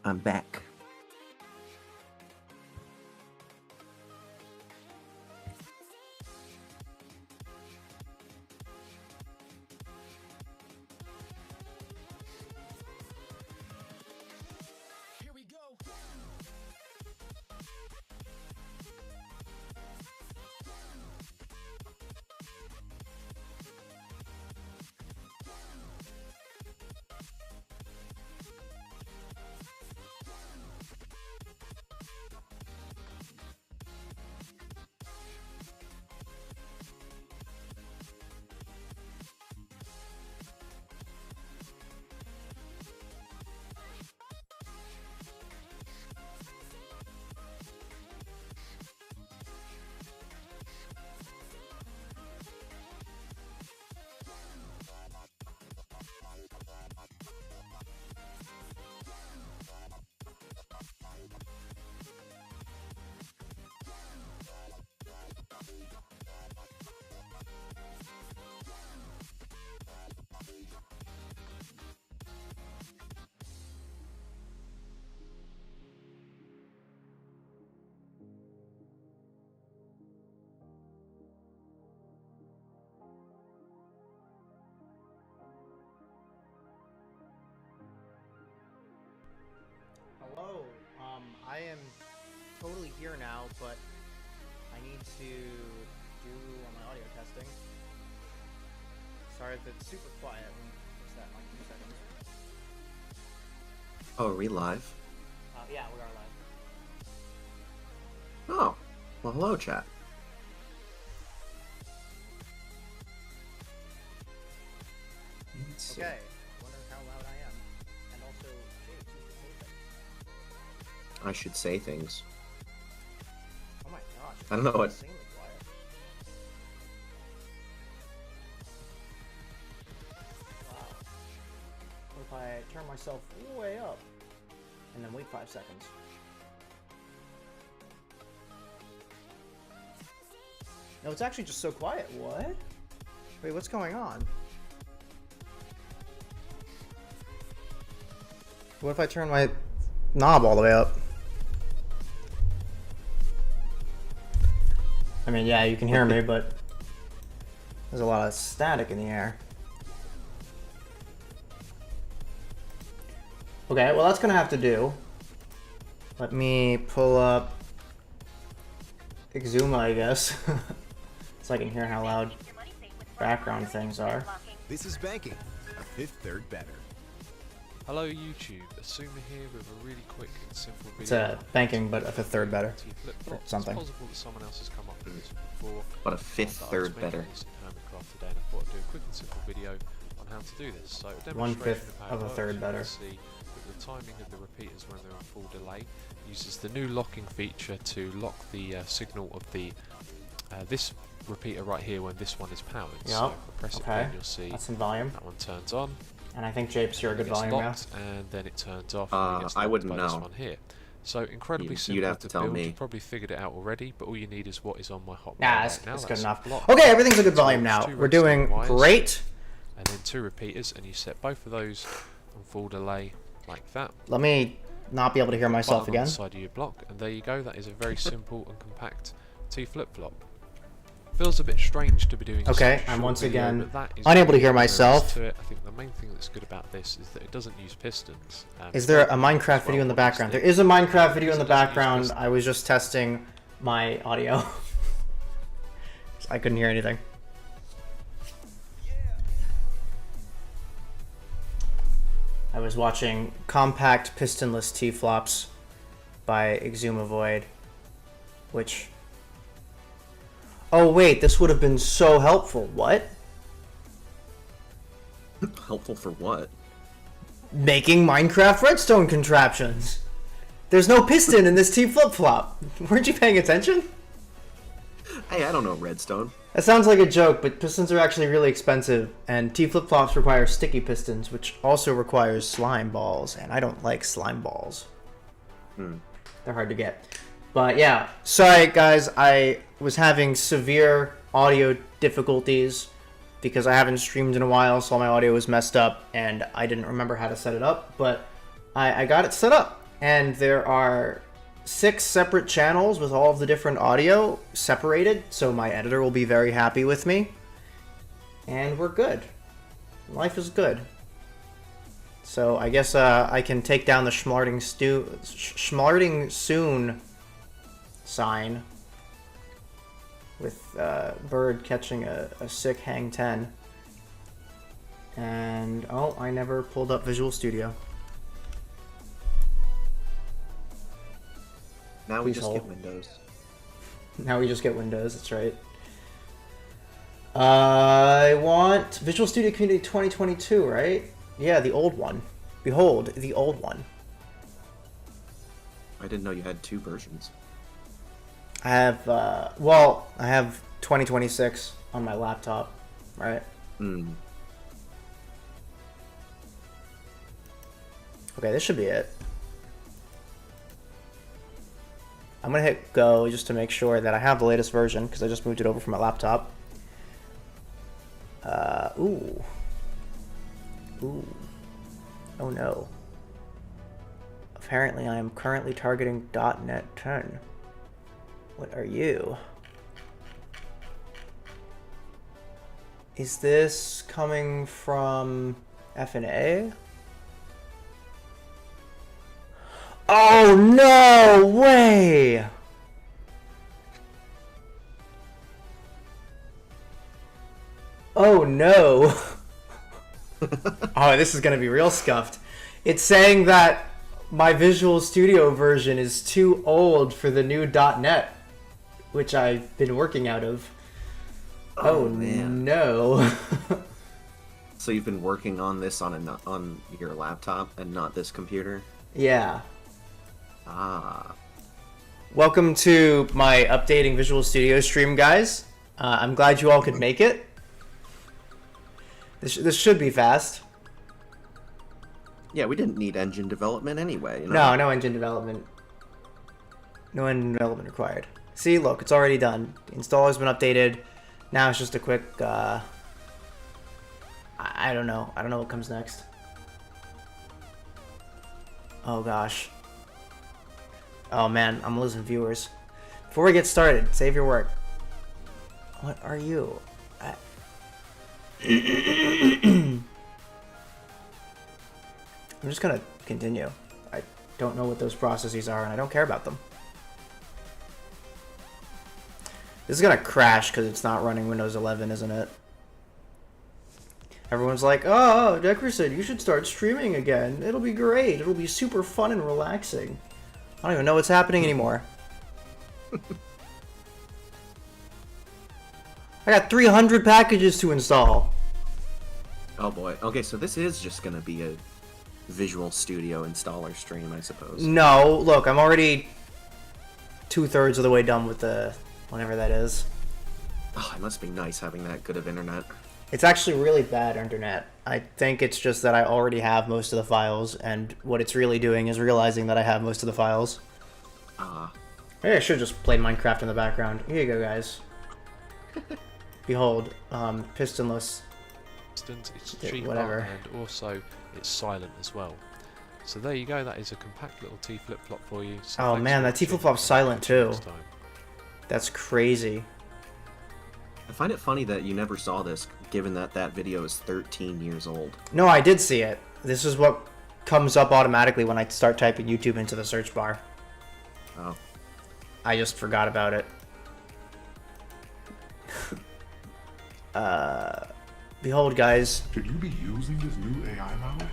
I'm back. Hello, I am totally here now, but I need to do my audio testing. Sorry if it's super quiet. What's that, like 2 seconds? Oh, are we live? Yeah, we are live. Oh, well, hello, chat. Okay, I wonder how loud I am. And also, Jake, you can say things. I should say things. Oh my gosh. I don't know what- Insanely quiet. Wow. What if I turn myself way up and then wait 5 seconds? No, it's actually just so quiet. What? Wait, what's going on? What if I turn my knob all the way up? I mean, yeah, you can hear me, but there's a lot of static in the air. Okay, well, that's gonna have to do. Let me pull up Exuma, I guess, so I can hear how loud background things are. This is banking, a fifth third better. Hello YouTube, Asuma here with a really quick and simple video. It's a banking, but a third better. Or something. It's possible that someone else has come up with this before. What a fifth but I was third making better. this in Hermitcraft today and I thought I'd do a quick and simple video on how to do this. So a 1/5 demonstration how of it a works. third You better. can see that the timing of the repeaters when they're on full delay uses the new locking feature to lock the signal of the this repeater right here when this one is powered. So if I press it Okay. again, you'll see That's some volume. that one turns on. And I think Japes, you're a good It's volume guy. locked, and then it turns off. And it gets I locked wouldn't by this know. one here. So incredibly You'd simple have to to tell build. me. You've probably figured it out already, but all you need is what is on my hotbar Nah, right it's now. good That's enough. block. Okay, everything's a good Two volume blocks, now. two We're redstone doing wires, great. And then 2 repeaters, and you set both of those on full delay like that. Let me not be able to hear myself Button on again. the side of your block, and there you go. That is a very simple and compact T flip-flop. Feels a bit strange to be doing Okay, such a I'm short once video, again but that is unable to hear all there is myself. to it. I think the main thing that's good about this is that it doesn't use pistons. Is there a Well, Minecraft video in the background? There is a Minecraft video in the Because it doesn't use background. pistons. I was just testing my audio. I couldn't hear anything. I was watching Compact Pistonless T-Flops by Exuma Void, which... Oh wait, this would have been so helpful. What? Helpful for what? Making Minecraft redstone contraptions. There's no piston in this T flip-flop. Weren't you paying attention? Hey, I don't know redstone. That sounds like a joke, but pistons are actually really expensive, and T flip-flops require sticky pistons, which also requires slime balls, and I don't like slime balls. They're hard to get. But yeah, sorry guys, I was having severe audio difficulties because I haven't streamed in a while, so all my audio was messed up, and I didn't remember how to set it up, but I got it set up. And there are 6 separate channels with all of the different audio separated, so my editor will be very happy with me. And we're good. Life is good. So I guess I can take down the Schmarting soon sign with Bird catching a sick hang 10. And oh, I never pulled up Visual Studio. Now we Please just hold. get Windows. Now we just get Windows, that's right. I want Visual Studio Community 2022, right? Yeah, the old one. Behold, the old one. I didn't know you had 2 versions. I have, well, I have 2026 on my laptop, right? Hmm. Okay, this should be it. I'm gonna hit go just to make sure that I have the latest version, because I just moved it over from my laptop. Ooh. Ooh. Oh no. Apparently I am currently targeting .NET 10. What are you? Is this coming from FNA? Oh no way! Oh no. Oh, this is gonna be real scuffed. It's saying that my Visual Studio version is too old for the new .NET, which I've been working out of. Oh man. no. So you've been working on this on your laptop and not this computer? Yeah. Ah. Welcome to my updating Visual Studio stream, guys. I'm glad you all could make it. This should be fast. Yeah, we didn't need engine development anyway. You know? No, no engine development. No engine development required. See, look, it's already done. The installer's been updated. Now it's just a quick, I don't know. I don't know what comes next. Oh, gosh. Oh, man, I'm losing viewers. Before we get started, save your work. What are you? I'm just gonna continue. I don't know what those processes are, and I don't care about them. This is gonna crash because it's not running Windows 11, isn't it? Everyone's like, oh, Decker said you should start streaming again. It'll be great. It'll be super fun and relaxing. I don't even know what's happening anymore. I got 300 packages to install. Oh boy. Okay, so this is just gonna be a Visual Studio installer stream, I suppose. No, look, I'm already 2/3 of the way done with the whatever that is. Oh, it must be nice having that good of internet. It's actually really bad internet. I think it's just that I already have most of the files, and what it's really doing is realizing that I have most of the files. Ah. Maybe I should just play Minecraft in the background. Here you go, guys. Behold, pistonless. It's Yeah, cheaper whatever. and also it's silent as well. So there you go. That is a compact little T flip-flop for you. So Oh thanks man, for that T watching, flip-flop's and silent catch you too. next time. That's crazy. I find it funny that you never saw this, given that that video is 13 years old. No, I did see it. This is what comes up automatically when I start typing YouTube into the search bar. Oh. I just forgot about it. Behold, guys, Should you be using this new AI model?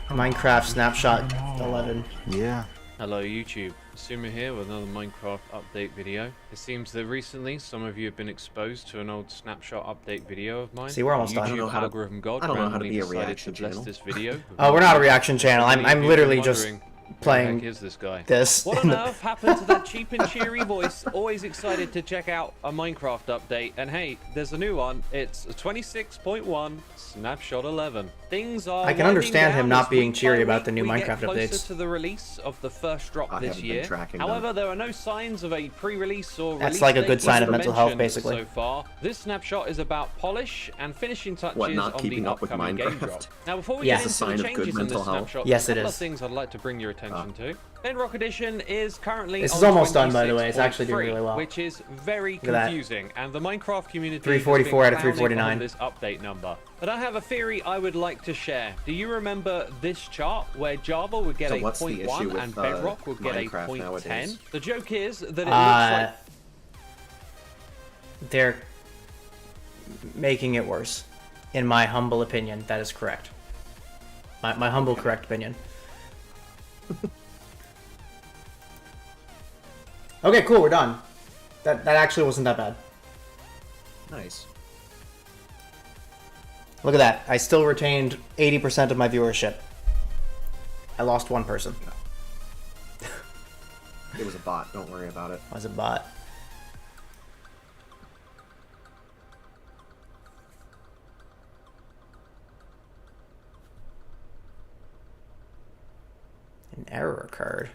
Minecraft Snapshot 11. Yeah. Hello YouTube, Sumo here with another Minecraft update video. It seems that recently some of you have been exposed to an old snapshot update video of mine. See, we're almost The done. I don't know YouTube how to- algorithm god I don't know how to randomly be a decided reaction to bless channel. this video. with Oh, we're not a Minecraft. reaction channel. Many of I'm you literally have been just wondering playing Who is this guy? this. What on earth happened to that cheap and cheery voice? Always excited to check out a Minecraft update. And hey, there's a new one. It's 26.1 Snapshot 11. Things are. I can understand winding him down not as being week cheery by about the week new we get Minecraft closer updates. to the release of the first drop I this haven't been year. tracking them. However, there are no signs of a pre-release or That's release like a date good sign of mental health, mentioned basically. So far, this snapshot is about polish and finishing touches What, not on keeping the up with upcoming game Minecraft? drop. Now, before we Yeah. get It's a into the sign of good changes in this mental health. snapshot, Yes, a it couple is. of things I'd like to bring your attention to. Bedrock Edition is currently This on is almost done, by the way. It's 26.3, actually doing really well. which is very at that. confusing, and the Minecraft community 344 has out been of 349. clowning on this update number. But I have a theory I would like to share. Do you remember this chart where Java would get So a what's the 0.1 issue with, and Bedrock would get a Minecraft 0.10? nowadays? The joke is that it looks like They're making it worse. In my humble opinion, that is correct. My humble, correct opinion. Okay, cool, we're done. That actually wasn't that bad. Nice. Look at that. I still retained 80% of my viewership. I lost one person. It was a bot. Don't worry about it. I was a bot. An error occurred.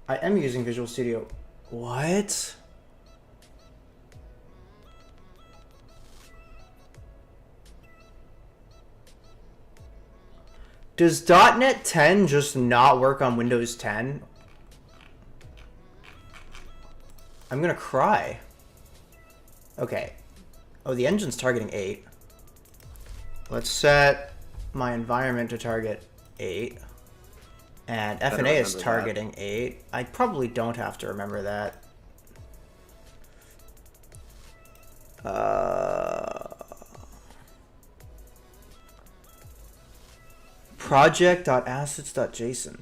I am using Visual Studio. What? Does .NET 10 just not work on Windows 10? I'm gonna cry. Okay. Oh, the engine's targeting 8. Let's set my environment to target 8. And Better FNA is remember that. targeting 8. I probably don't have to remember that. Project.assets.json.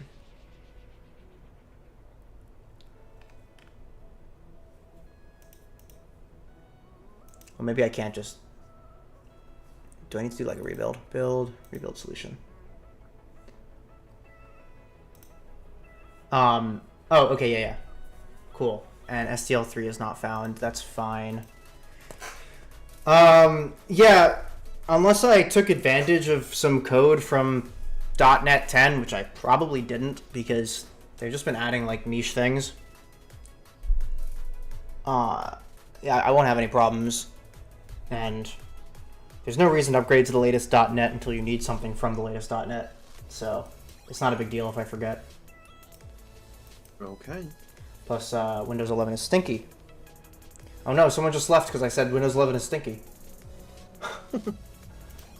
Well, maybe I can't just... Do I need to do like a rebuild? Rebuild solution. Oh, okay, yeah. Cool. And STL3 is not found. That's fine. Yeah, unless I took advantage of some code from .NET 10, which I probably didn't, because they've just been adding, like, niche things. Yeah, I won't have any problems. And there's no reason to upgrade to the latest .NET until you need something from the latest .NET. So, it's not a big deal if I forget. Okay. Plus, Windows 11 is stinky. Oh no, someone just left because I said Windows 11 is stinky.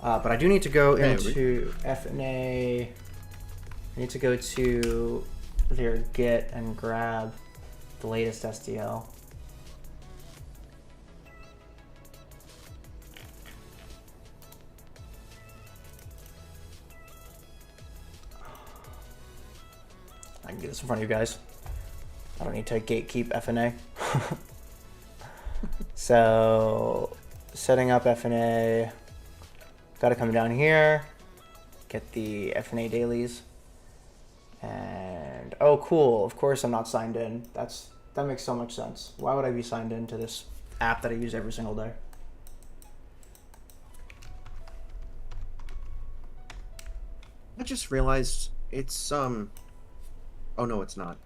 But I do need to go into FNA. I need to go to their Git and grab the latest SDL. I can get this in front of you guys. I don't need to gatekeep FNA. So, setting up FNA. Gotta come down here, get the FNA dailies. And, oh cool, of course I'm not signed in. That makes so much sense. Why would I be signed in to this app that I use every single day? I just realized it's Oh no, it's not.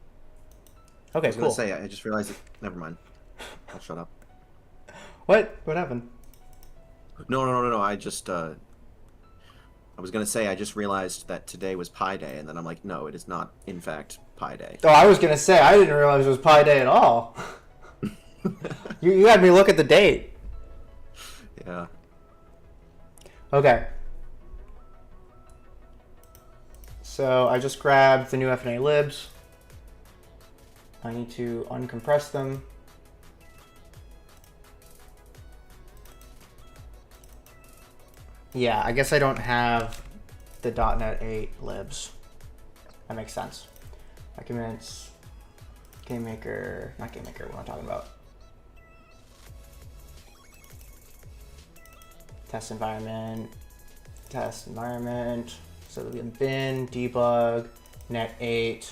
Okay, I was cool. gonna say I just realized it. Never mind. I'll shut up. What? What happened? No. I just I was gonna say I just realized that today was Pi Day, and then I'm like, no, it is not. In fact, Pi Day. Oh, I was gonna say I didn't realize it was Pi Day at all. You had me look at the date. Yeah. Okay. So I just grabbed the new FNA libs. I need to uncompress them. Yeah, I guess I don't have the .NET 8 libs. That makes sense. Documents. GameMaker, not GameMaker, what am I talking about? Test environment, so we can bin, debug, net8,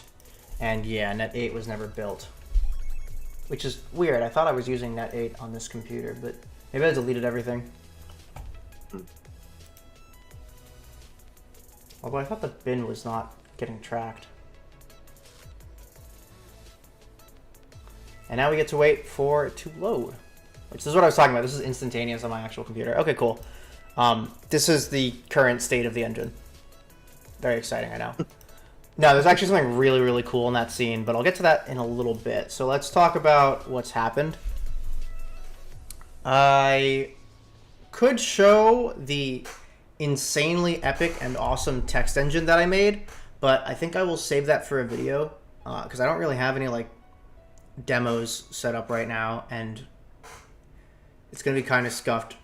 and yeah, net8 was never built. Which is weird, I thought I was using net8 on this computer, but maybe I deleted everything. Although I thought the bin was not getting tracked. And now we get to wait for it to load. Which is what I was talking about. This is instantaneous on my actual computer. Okay, cool. This is the current state of the engine. Very exciting, I know. No, there's actually something really, really cool in that scene, but I'll get to that in a little bit. So let's talk about what's happened. I could show the insanely epic and awesome text engine that I made, but I think I will save that for a video because I don't really have any like demos set up right now, and it's gonna be kind of scuffed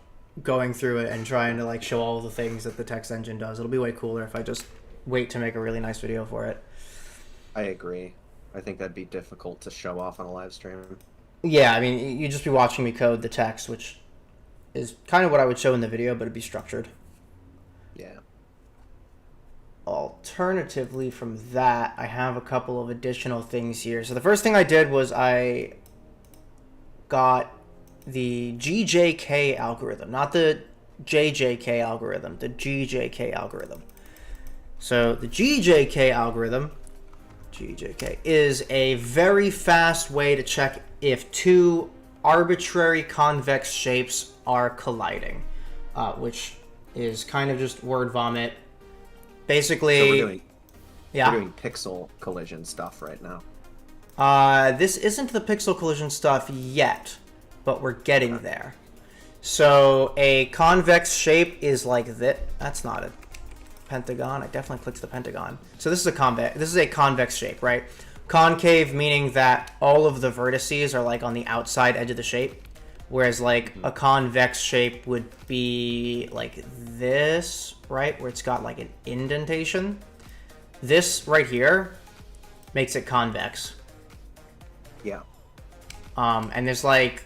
going through it and trying to like show all the things that the text engine does. It'll be way cooler if I just wait to make a really nice video for it. I agree. I think that'd be difficult to show off on a live stream. Yeah, I mean, you'd just be watching me code the text, which is kind of what I would show in the video, but it'd be structured. Yeah. Alternatively from that, I have a couple of additional things here. So the first thing I did was I got the GJK algorithm, not the JJK algorithm, the GJK algorithm. So the GJK algorithm, GJK, is a very fast way to check if two arbitrary convex shapes are colliding, which is kind of just word vomit. Basically, So yeah. we're doing pixel collision stuff right now. This isn't the pixel collision stuff yet, but we're getting there. So a convex shape is like this. That's not a pentagon. I definitely clicked the pentagon. So this is a convex shape, right? Concave meaning that all of the vertices are like on the outside edge of the shape, whereas like a convex shape would be like this, right, where it's got like an indentation. This right here makes it convex. Yeah. And there's like,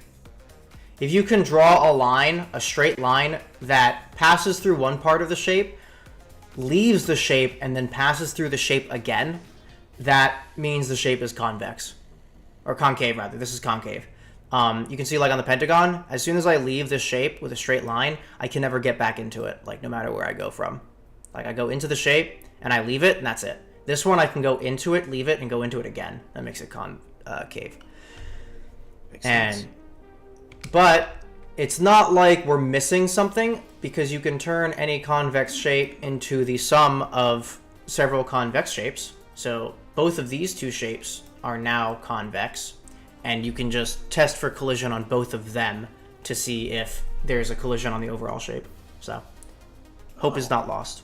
if you can draw a line, a straight line that passes through one part of the shape, leaves the shape, and then passes through the shape again, that means the shape is convex. Or concave, rather. This is concave. You can see, like, on the pentagon, as soon as I leave this shape with a straight line, I can never get back into it, like, no matter where I go from. Like, I go into the shape, and I leave it, and that's it. This one, I can go into it, leave it, and go into it again. That makes it concave. Makes sense. But it's not like we're missing something, because you can turn any convex shape into the sum of several convex shapes. So both of these two shapes are now convex, and you can just test for collision on both of them to see if there's a collision on the overall shape. So hope is not lost.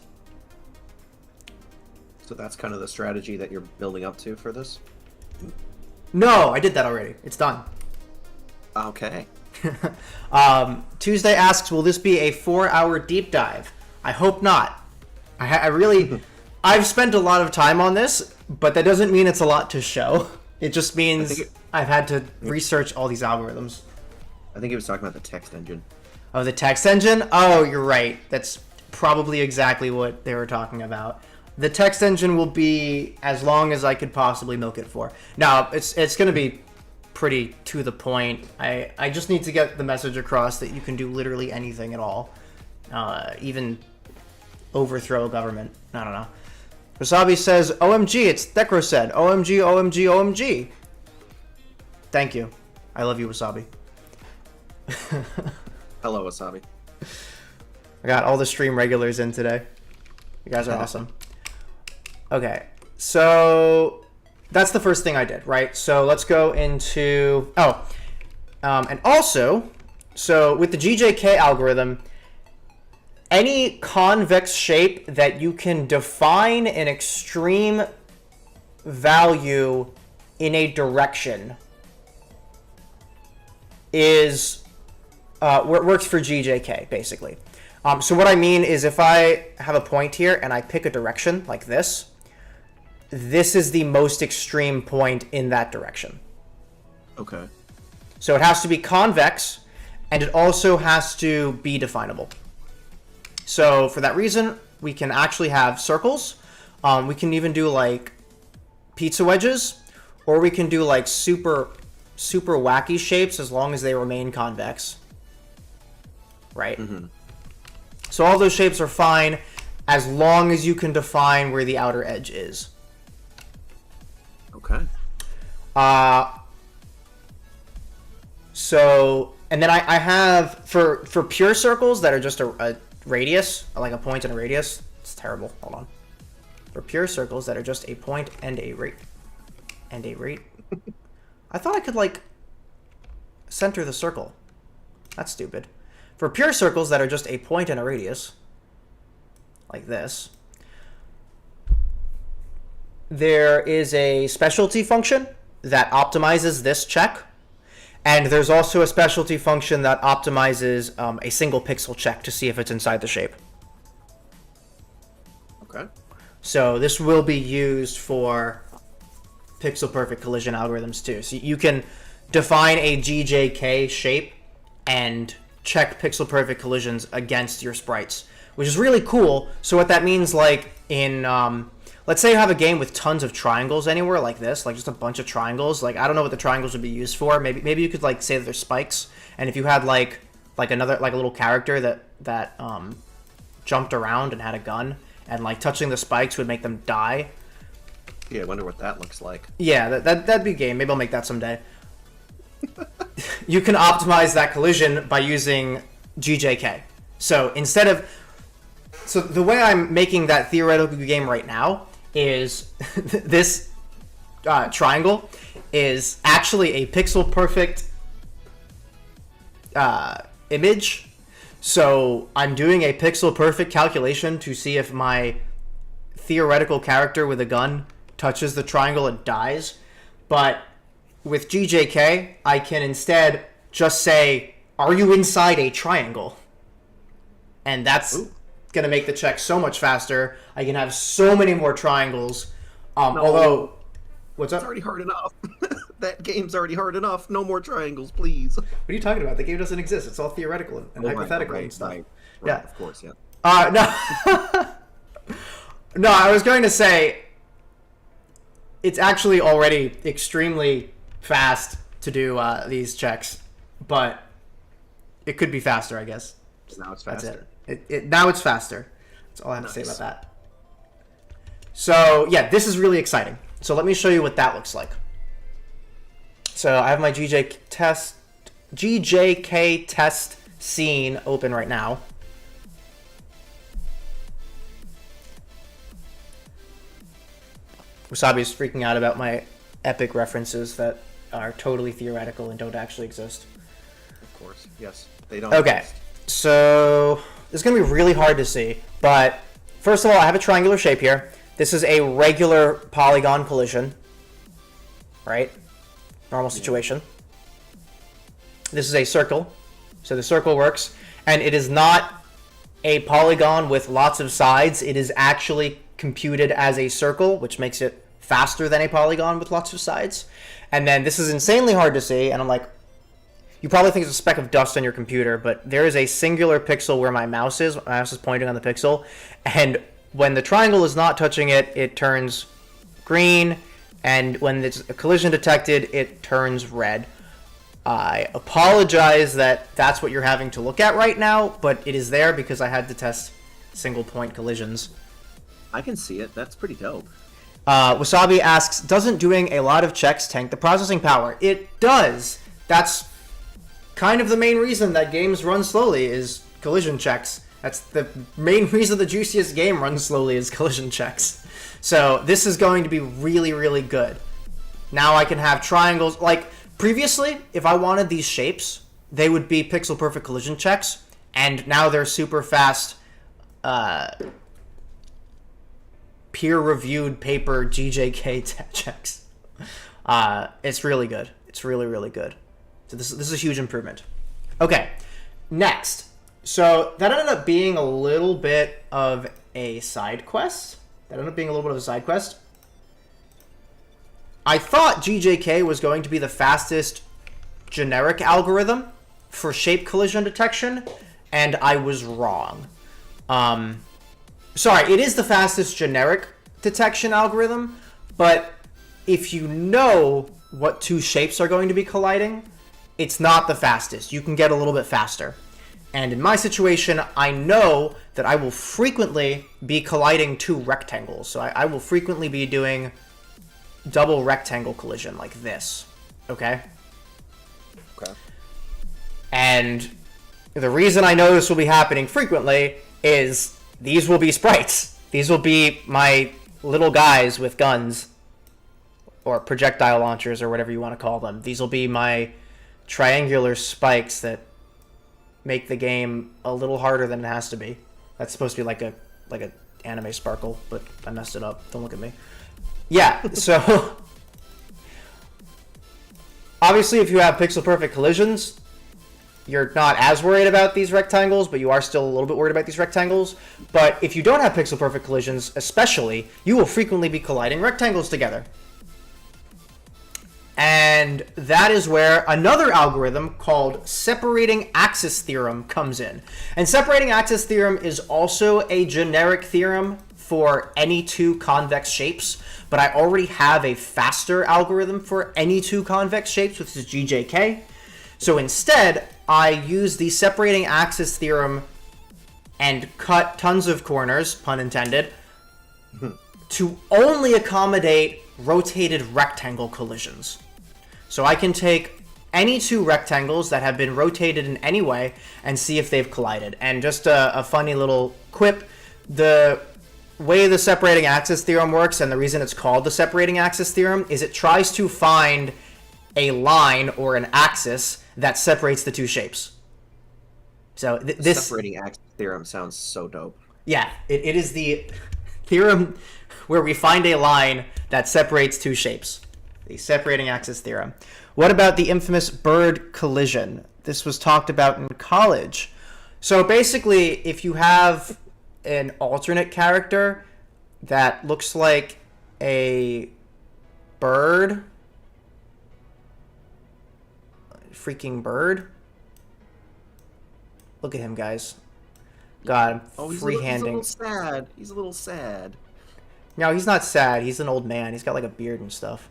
So that's kind of the strategy that you're building up to for this? No, I did that already. It's done. Okay. Tuesday asks, will this be a 4-hour deep dive? I hope not. I really... I've spent a lot of time on this, but that doesn't mean it's a lot to show. It just means I've had to research all these algorithms. I think he was talking about the text engine. Oh, the text engine? Oh, you're right. That's probably exactly what they were talking about. The text engine will be as long as I could possibly milk it for. Now, it's going to be pretty to the point. I just need to get the message across that you can do literally anything at all. Even overthrow a government. I don't know. Wasabi says, OMG, it's Decro said. OMG, OMG, OMG. Thank you. I love you, Wasabi. Hello, Wasabi. I got all the stream regulars in today. You guys are awesome. Okay, so that's the first thing I did, right? So let's go into... and also, so with the GJK algorithm, any convex shape that you can define an extreme value in a direction is works for GJK, basically. So what I mean is if I have a point here and I pick a direction like this, this is the most extreme point in that direction. Okay. So it has to be convex, and it also has to be definable. So for that reason, we can actually have circles. We can even do like pizza wedges, or we can do like super wacky shapes as long as they remain convex. Right? So all those shapes are fine as long as you can define where the outer edge is. Okay. So, and then I have, for pure circles that are just a radius, like a point and a radius, it's terrible, hold on. For pure circles that are just a point and a rate, I thought I could, like, center the circle. That's stupid. For pure circles that are just a point and a radius, like this, there is a specialty function that optimizes this check. And there's also a specialty function that optimizes a single pixel check to see if it's inside the shape. Okay. So this will be used for pixel perfect collision algorithms too. So you can define a GJK shape and check pixel perfect collisions against your sprites, which is really cool. So what that means, like in let's say you have a game with tons of triangles anywhere like this, like just a bunch of triangles. Like, I don't know what the triangles would be used for. Maybe you could like say that they're spikes. And if you had like another, like a little character that jumped around and had a gun, and like touching the spikes would make them die. Yeah, I wonder what that looks like. Yeah, that'd be a game. Maybe I'll make that someday. You can optimize that collision by using GJK. So the way I'm making that theoretical game right now is this triangle is actually a pixel perfect image. So I'm doing a pixel perfect calculation to see if my theoretical character with a gun touches the triangle and dies. But with GJK, I can instead just say, are you inside a triangle? And that's going to make the check so much faster. I can have so many more triangles. Although, what's up? It's already hard enough. That game's already hard enough. No more triangles, please. What are you talking about? The game doesn't exist. It's all theoretical and hypothetical and stuff. Right, yeah, of course, yeah. No. No, I was going to say it's actually already extremely fast to do these checks, but it could be faster, I guess. So now it's That's faster. it. Now it's faster. That's all I have to say about that. So, yeah, this is really exciting. So let me show you what that looks like. So I have my GJK test scene open right now. Wasabi is freaking out about my epic references that are totally theoretical and don't actually exist. Of course, yes. They don't Okay, exist. so this is going to be really hard to see, but first of all, I have a triangular shape here. This is a regular polygon collision, right? Normal situation. This is a circle, so the circle works, and it is not a polygon with lots of sides. It is actually computed as a circle, which makes it faster than a polygon with lots of sides. And then this is insanely hard to see, and I'm like, you probably think it's a speck of dust on your computer, but there is a singular pixel where my mouse is. My mouse is pointing on the pixel, and when the triangle is not touching it, it turns green, and when it's a collision detected, it turns red. I apologize that that's what you're having to look at right now, but it is there because I had to test single point collisions. I can see it. That's pretty dope. Wasabi asks, doesn't doing a lot of checks tank the processing power? It does. That's kind of the main reason that games run slowly is collision checks. That's the main reason the juiciest game runs slowly is collision checks. So this is going to be really, really good. Now I can have triangles. Like, previously, if I wanted these shapes, they would be pixel perfect collision checks, and now they're super fast peer-reviewed paper GJK checks. It's really good. It's really, really good. So this is a huge improvement. Okay, next. So that ended up being a little bit of a side quest. I thought GJK was going to be the fastest generic algorithm for shape collision detection, and I was wrong. Sorry, it is the fastest generic detection algorithm, but if you know what two shapes are going to be colliding, it's not the fastest. You can get a little bit faster. And in my situation, I know that I will frequently be colliding two rectangles. So I will frequently be doing double rectangle collision like this. Okay? Okay. And the reason I know this will be happening frequently is these will be sprites. These will be my little guys with guns or projectile launchers or whatever you want to call them. These will be my triangular spikes that make the game a little harder than it has to be. That's supposed to be like a anime sparkle, but I messed it up. Don't look at me. Yeah, so obviously if you have pixel perfect collisions, you're not as worried about these rectangles, but you are still a little bit worried about these rectangles. But if you don't have pixel perfect collisions, especially, you will frequently be colliding rectangles together. And that is where another algorithm called separating axis theorem comes in. And separating axis theorem is also a generic theorem for any two convex shapes, but I already have a faster algorithm for any two convex shapes, which is GJK. So instead, I use the separating axis theorem and cut tons of corners, pun intended, to only accommodate rotated rectangle collisions. So I can take any two rectangles that have been rotated in any way and see if they've collided. And just a funny little quip, the way the separating axis theorem works, and the reason it's called the separating axis theorem, is it tries to find a line or an axis that separates the two shapes. So this separating axis theorem sounds so dope. Yeah, it is the theorem where we find a line that separates two shapes. The separating axis theorem. What about the infamous bird collision? This was talked about in college. So basically, if you have an alternate character that looks like a bird, freaking bird. Look at him, guys. God, I'm He's freehanding. a little sad. He's a little sad. No, he's not sad. He's an old man. He's got like a beard and stuff.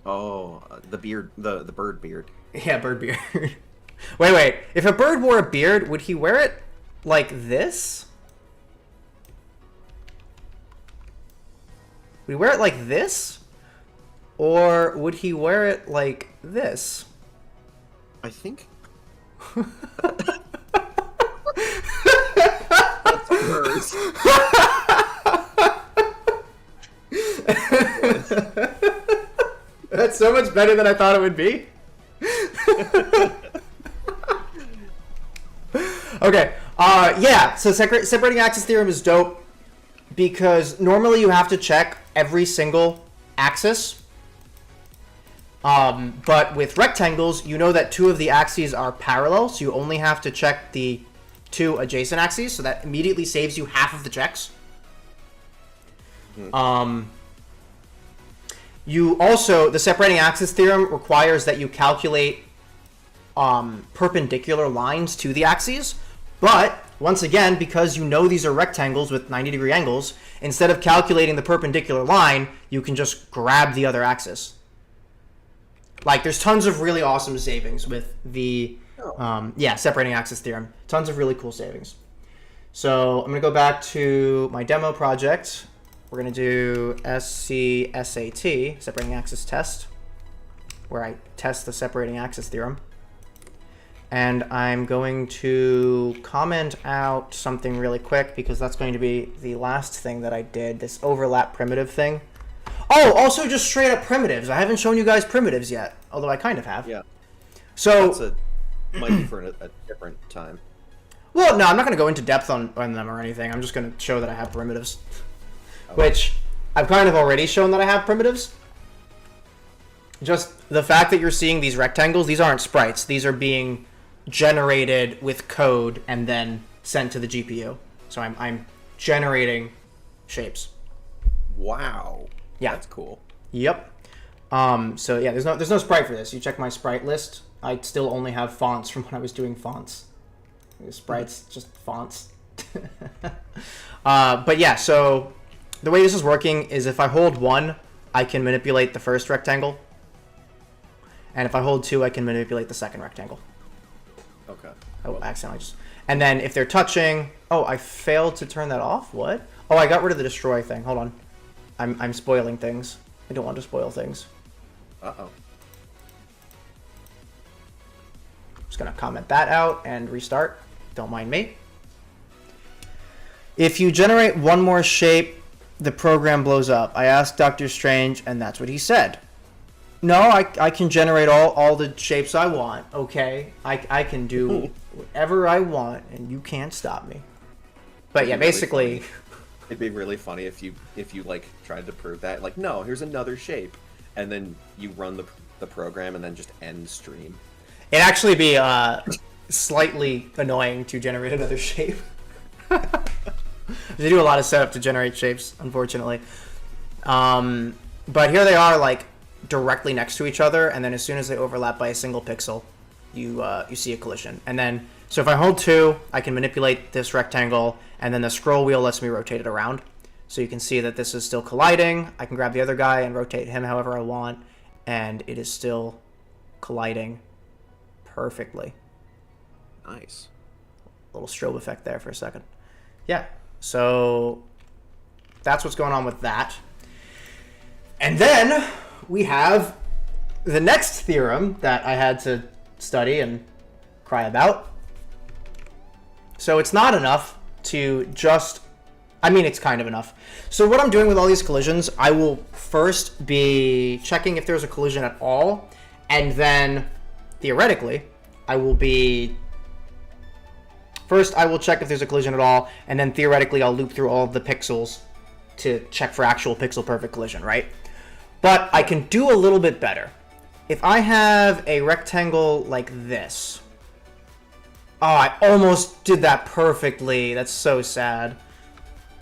Oh, the beard, the bird beard. Yeah, bird beard. Wait. If a bird wore a beard, would he wear it like this? Would he wear it like this? Or would he wear it like this? I think. That's worse. That's so much better than I thought it would be. Okay. Yeah. So separating axis theorem is dope because normally you have to check every single axis. But with rectangles, you know that two of the axes are parallel, so you only have to check the two adjacent axes, so that immediately saves you half of the checks. You also, the separating axis theorem requires that you calculate perpendicular lines to the axes, but once again, because you know these are rectangles with 90-degree angles, instead of calculating the perpendicular line, you can just grab the other axis. Like, there's tons of really awesome savings with the separating axis theorem. Tons of really cool savings. So I'm going to go back to my demo project. We're going to do SCSAT, separating axis test, where I test the separating axis theorem. And I'm going to comment out something really quick because that's going to be the last thing that I did, this overlap primitive thing. Oh, also just straight up primitives. I haven't shown you guys primitives yet, although I kind of have. Yeah. So Might be for a different time. Well, no, I'm not going to go into depth on them or anything. I'm just going to show that I have primitives. Which, I've kind of already shown that I have primitives. Just the fact that you're seeing these rectangles, these aren't sprites. These are being generated with code and then sent to the GPU. So I'm generating shapes. Wow. Yeah. That's cool. Yep. So yeah, there's no sprite for this. You check my sprite list, I still only have fonts from when I was doing fonts. Sprites, just fonts. But yeah, so the way this is working is if I hold 1, I can manipulate the first rectangle. And if I hold 2, I can manipulate the second rectangle. Okay. Oh, accidentally just... And then if they're touching... Oh, I failed to turn that off? What? Oh, I got rid of the destroy thing. Hold on. I'm spoiling things. I don't want to spoil things. Uh-oh. Just gonna comment that out and restart. Don't mind me. If you generate one more shape, the program blows up. I asked Dr. Strange, and that's what he said. No, I can generate all the shapes I want, okay? I can do whatever I want, and you can't stop me. But yeah, basically... It'd be really funny if you like tried to prove that. Like, no, here's another shape. And then you run the program and then just end stream. It'd actually be slightly annoying to generate another shape. They do a lot of setup to generate shapes, unfortunately. But here they are, like, directly next to each other, and then as soon as they overlap by a single pixel, you see a collision. And then, so if I hold 2, I can manipulate this rectangle, and then the scroll wheel lets me rotate it around. So you can see that this is still colliding. I can grab the other guy and rotate him however I want, and it is still colliding perfectly. Nice. Little strobe effect there for a second. Yeah, so that's what's going on with that. And then we have the next theorem that I had to study and cry about. So it's not enough to just... I mean, it's kind of enough. So what I'm doing with all these collisions, I will first be checking if there's a collision at all, and then, theoretically, I will be... First, I will check if there's a collision at all, and then theoretically, I'll loop through all of the pixels to check for actual pixel-perfect collision, right? But I can do a little bit better. If I have a rectangle like this... Oh, I almost did that perfectly. That's so sad.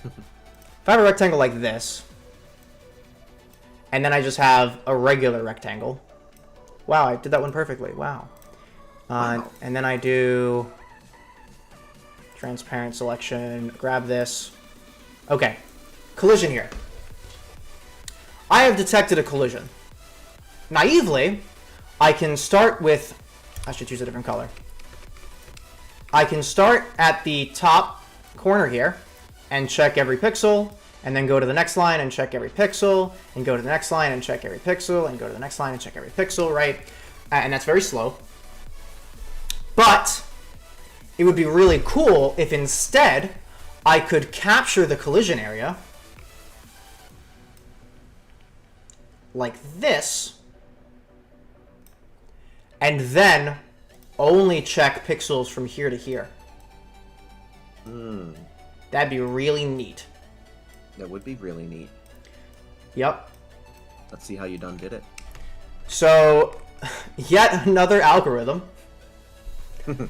If I have a rectangle like this, and then I just have a regular rectangle... Wow, I did that one perfectly. Wow. Wow. And then I do... transparent selection, grab this. Okay, collision here. I have detected a collision. Naively, I can start with... I should choose a different color. I can start at the top corner here and check every pixel, and then go to the next line and check every pixel, and go to the next line and check every pixel, and go to the next line and check every pixel, right? And that's very slow. But it would be really cool if instead I could capture the collision area like this, and then only check pixels from here to here. That'd be really neat. That would be really neat. Yep. Let's see how you done did it. So, yet another algorithm. And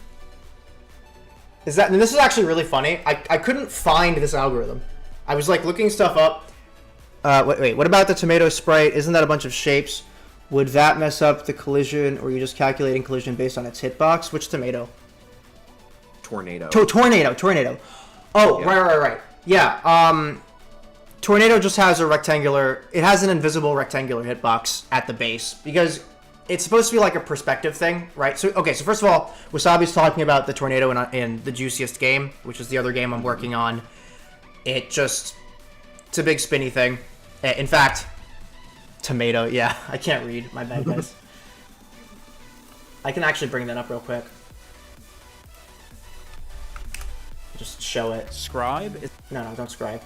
this is actually really funny. I couldn't find this algorithm. I was like looking stuff up. Wait, what about the tomato sprite? Isn't that a bunch of shapes? Would that mess up the collision, or are you just calculating collision based on its hitbox? Which tomato? Tornado. Tornado. Oh, Yeah. right. Yeah, Tornado just has a rectangular... It has an invisible rectangular hitbox at the base, because it's supposed to be like a perspective thing, right? So, okay, so first of all, Wasabi's talking about the Tornado in The Juiciest Game, which is the other game I'm working on. It's a big spinny thing. In fact, tomato, yeah, I can't read. My bad, guys. I can actually bring that up real quick. Just show it. Scribe? No, don't scribe.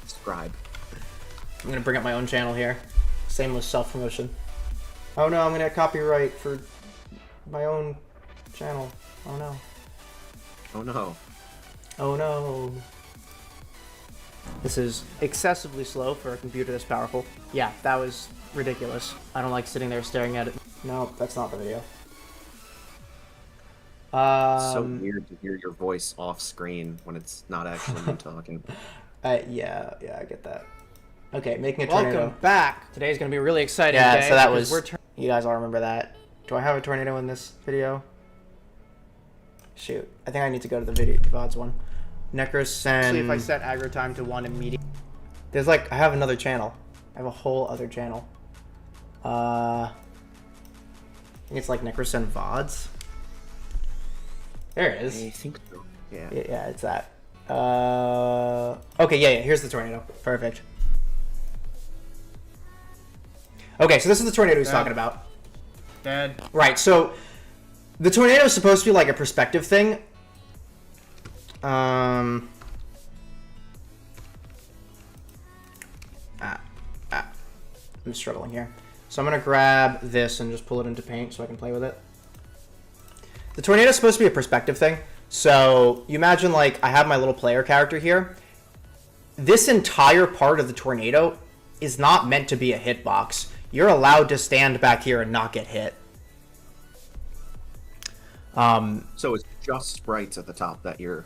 Scribe. I'm gonna bring up my own channel here. Same with self-promotion. Oh no, I'm gonna get copyright for my own channel. Oh no. Oh no. Oh no. This is excessively slow for a computer this powerful. Yeah, that was ridiculous. I don't like sitting there staring at it. No, that's not the video. So weird to hear your voice off screen when it's not actually you talking. Yeah, I get that. Okay, making a tornado. Welcome back. Today's gonna be a really exciting Yeah, day. so that because was- you guys all remember that. Do I have a tornado in this video? Shoot. I think I need to go to the video VODs one. Necros and... See if I set aggro time to 1 immediate. There's like... I have another channel. I have a whole other channel. I think it's like Necros and VODs. There it is. I think so. Yeah. Yeah, it's that. Okay, yeah, here's the tornado. Perfect. Okay, so this is the tornado he's talking about. Dad. Right, so the tornado is supposed to be like a perspective thing. I'm struggling here. So I'm going to grab this and just pull it into Paint so I can play with it. The tornado is supposed to be a perspective thing. So you imagine like I have my little player character here. This entire part of the tornado is not meant to be a hitbox. You're allowed to stand back here and not get hit. So it's just sprites at the top that you're...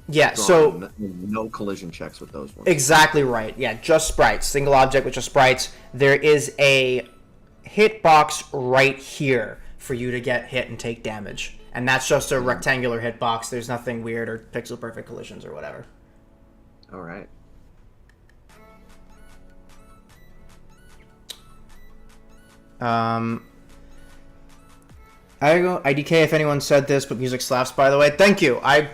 Yeah, drawing, so... No collision checks with those ones. Exactly right. Yeah, just sprites. Single object with just sprites. There is a hitbox right here for you to get hit and take damage. And that's just a rectangular hitbox. There's nothing weird or pixel-perfect collisions or whatever. All right. IDK if anyone said this, but music slaps, by the way. Thank you. I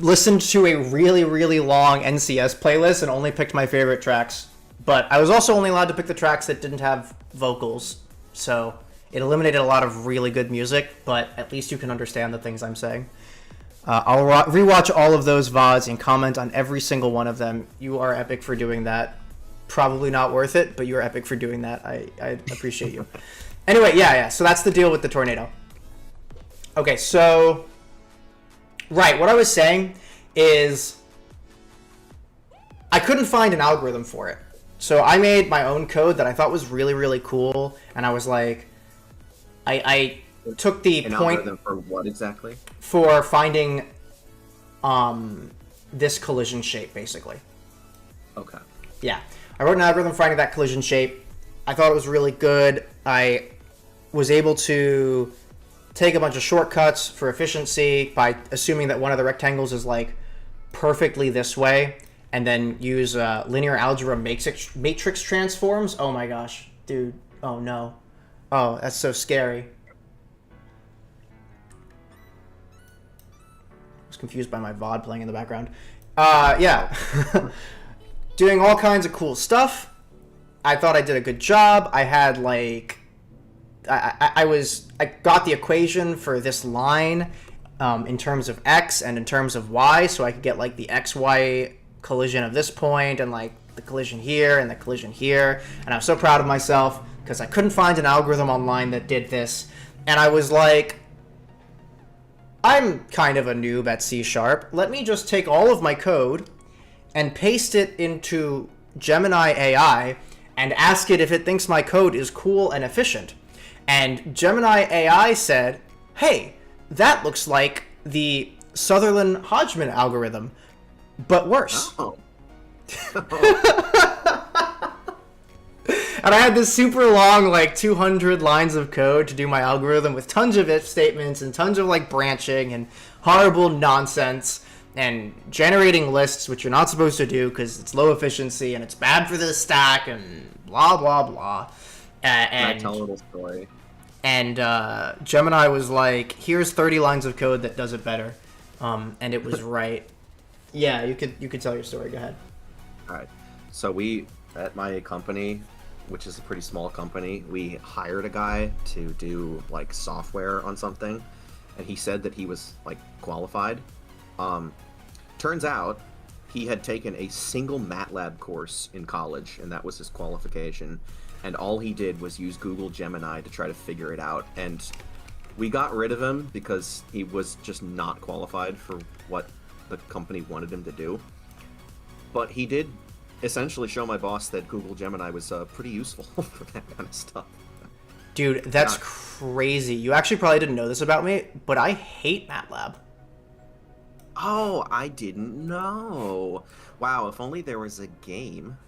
listened to a really, really long NCS playlist and only picked my favorite tracks. But I was also only allowed to pick the tracks that didn't have vocals. So it eliminated a lot of really good music, but at least you can understand the things I'm saying. I'll rewatch all of those VODs and comment on every single one of them. You are epic for doing that. Probably not worth it, but you're epic for doing that. I appreciate you. Anyway, yeah, so that's the deal with the tornado. Okay, so... Right, what I was saying is... I couldn't find an algorithm for it. So I made my own code that I thought was really, really cool, and I was like... I took the An point... algorithm for what exactly? For finding this collision shape, basically. Okay. Yeah. I wrote an algorithm finding that collision shape. I thought it was really good. I was able to take a bunch of shortcuts for efficiency by assuming that one of the rectangles is like perfectly this way, and then use linear algebra matrix transforms. Oh my gosh, dude. Oh no. Oh, that's so scary. I was confused by my VOD playing in the background. Yeah. Doing all kinds of cool stuff. I thought I did a good job. I had like... I got the equation for this line in terms of x and in terms of y, so I could get like the xy collision of this point and like the collision here and the collision here. And I was so proud of myself because I couldn't find an algorithm online that did this. And I was like, I'm kind of a noob at C#. Let me just take all of my code and paste it into Gemini AI and ask it if it thinks my code is cool and efficient. And Gemini AI said, hey, that looks like the Sutherland-Hodgman algorithm, but worse. Oh. And I had this super long, like 200 lines of code to do my algorithm with tons of if statements and tons of like branching and horrible nonsense and generating lists, which you're not supposed to do because it's low efficiency and it's bad for the stack and blah, blah, blah. Can I tell a little story? And Gemini was like, here's 30 lines of code that does it better. And it was right. Yeah, you could tell your story. Go ahead. All right. So we, at my company, which is a pretty small company, we hired a guy to do like software on something, and he said that he was like qualified. Turns out he had taken a single MATLAB course in college, and that was his qualification. And all he did was use Google Gemini to try to figure it out. And we got rid of him because he was just not qualified for what the company wanted him to do. But he did essentially show my boss that Google Gemini was pretty useful for that kind of stuff. Dude, that's crazy. You actually probably didn't know this about me, but I hate MATLAB. Oh, I didn't know. Wow, if only there was a game.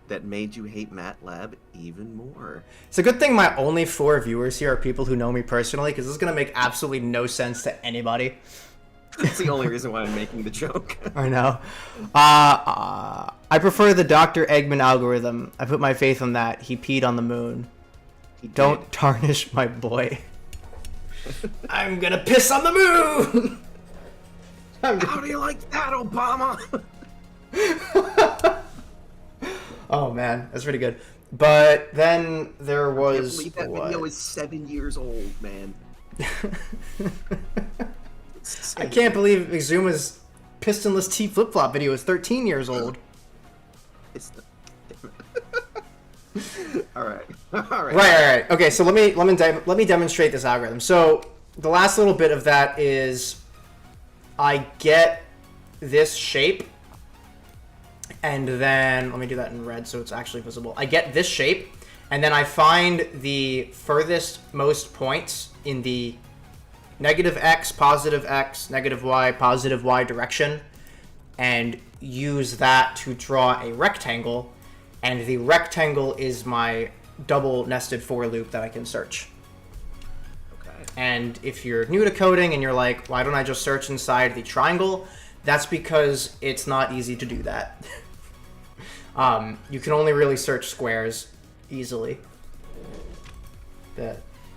that made you hate MATLAB even more. It's a good thing my only 4 viewers here are people who know me personally, because this is going to make absolutely no sense to anybody. That's the only reason why I'm making the joke. I know. I prefer the Dr. Eggman algorithm. I put my faith on that. He peed on the moon. He did. Don't tarnish my boy. I'm gonna piss on the moon! How do you like that, Obama? Oh man, that's pretty good. But then there was... I can't believe that video is 7 years old, man. I can't believe Exuma's pistonless T flip-flop video is 13 years old. It's all right. All right. Right. Okay, so let me demonstrate this algorithm. So the last little bit of that is I get this shape, and then let me do that in red so it's actually visible. I get this shape, and then I find the furthest most points in the negative x, negative y, positive y direction, and use that to draw a rectangle, and the rectangle is my double nested for loop that I can search. Okay. And if you're new to coding and you're like, why don't I just search inside the triangle? That's because it's not easy to do that. You can only really search squares easily.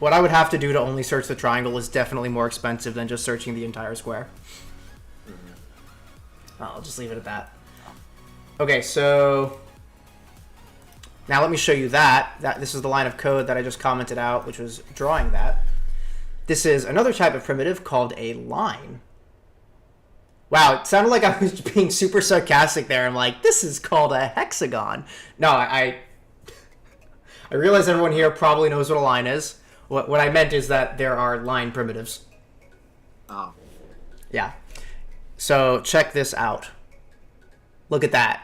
What I would have to do to only search the triangle is definitely more expensive than just searching the entire square. I'll just leave it at that. Okay, so now let me show you that. This is the line of code that I just commented out, which was drawing that. This is another type of primitive called a line. Wow, it sounded like I was being super sarcastic there. I'm like, this is called a hexagon. No, I realize everyone here probably knows what a line is. What I meant is that there are line primitives. Oh. Yeah. So check this out. Look at that.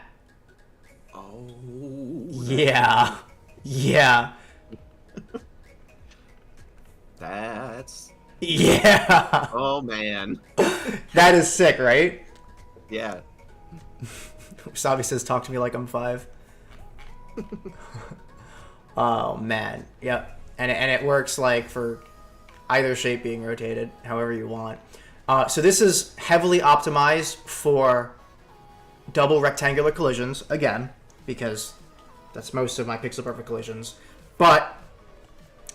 Oh. Yeah. Yeah. That's. Yeah. Oh man. That is sick, right? Yeah. Sabi says, talk to me like I'm 5. Oh man. Yep. And it works like for either shape being rotated, however you want. So this is heavily optimized for double rectangular collisions, again, because that's most of my pixel perfect collisions. But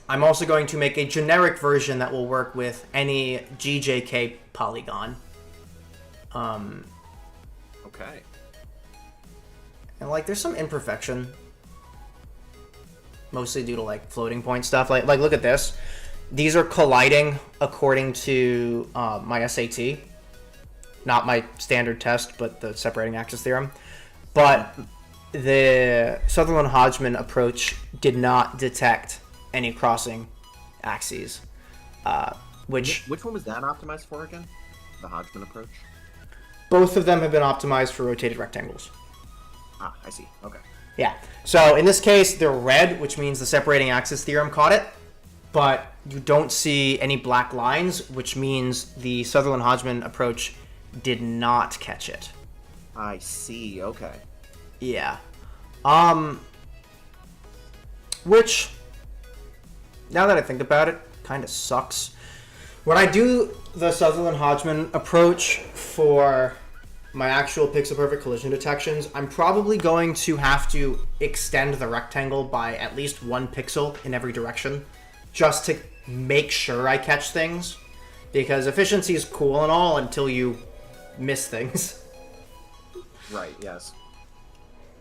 I'm also going to make a generic version that will work with any GJK polygon. Okay. And like, there's some imperfection, mostly due to like floating point stuff. Like look at this. These are colliding according to my SAT, not my standard test, but the separating axis theorem. But the Sutherland-Hodgman approach did not detect any crossing axes, which Which one was that optimized for again? The Hodgman approach? both of them have been optimized for rotated rectangles. Ah, I see. Okay. Yeah. So in this case, they're red, which means the separating axis theorem caught it, but you don't see any black lines, which means the Sutherland-Hodgman approach did not catch it. I see. Okay. Yeah. Which, now that I think about it, kind of sucks. When I do the Sutherland-Hodgman approach for my actual pixel perfect collision detections, I'm probably going to have to extend the rectangle by at least 1 pixel in every direction, just to make sure I catch things, because efficiency is cool and all until you miss things. Right. Yes.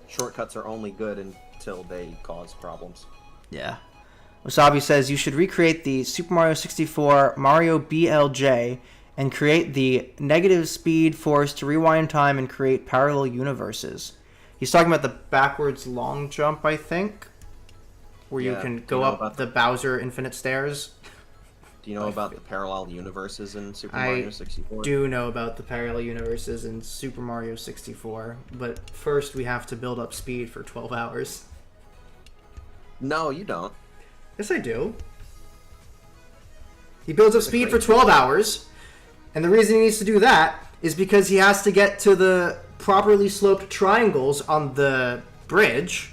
Shortcuts are only good until they cause problems. Yeah. Wasabi says you should recreate the Super Mario 64 Mario BLJ and create the negative speed force to rewind time and create parallel universes. He's talking about the backwards long jump, I think, where you Yeah, can do you go know up about the Bowser infinite stairs. Do you know about the parallel universes in Super I Mario 64? do know about the parallel universes in Super Mario 64, but first we have to build up speed for 12 hours. No, you don't. Yes, I do. He builds up speed for 12 hours, and the reason he needs to do that is because he has to get to the properly sloped triangles on the bridge,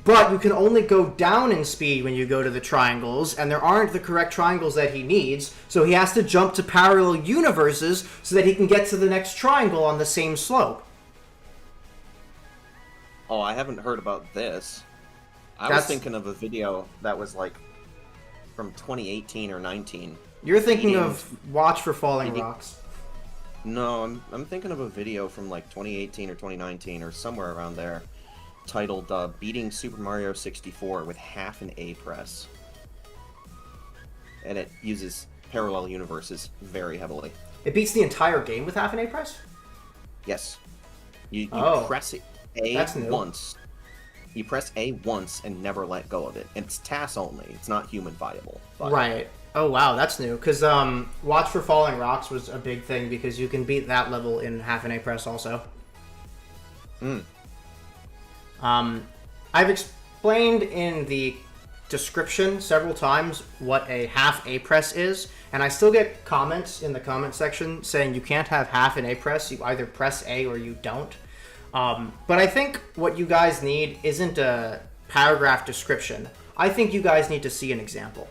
but you can only go down in speed when you go to the triangles, and there aren't the correct triangles that he needs, so he has to jump to parallel universes so that he can get to the next triangle on the same slope. Oh, I haven't heard about this. I was That's- thinking of a video that was like from 2018 or 19. You're thinking Beating- of Watch for Falling beating- Rocks. No, I'm thinking of a video from like 2018 or 2019 or somewhere around there, titled "Beating Super Mario 64 with half an A press," and it uses parallel universes very heavily. It beats the entire game with half an A press? Yes, you Oh. press That's new. once. You press A once and never let go of it. And it's TAS only. It's not human viable. But Right. Oh wow, that's new. Because Watch for Falling Rocks was a big thing because you can beat that level in half an A press also. I've explained in the description several times what a half A press is, and I still get comments in the comment section saying you can't have half an A press. You either press A or you don't. But I think what you guys need isn't a paragraph description. I think you guys need to see an example.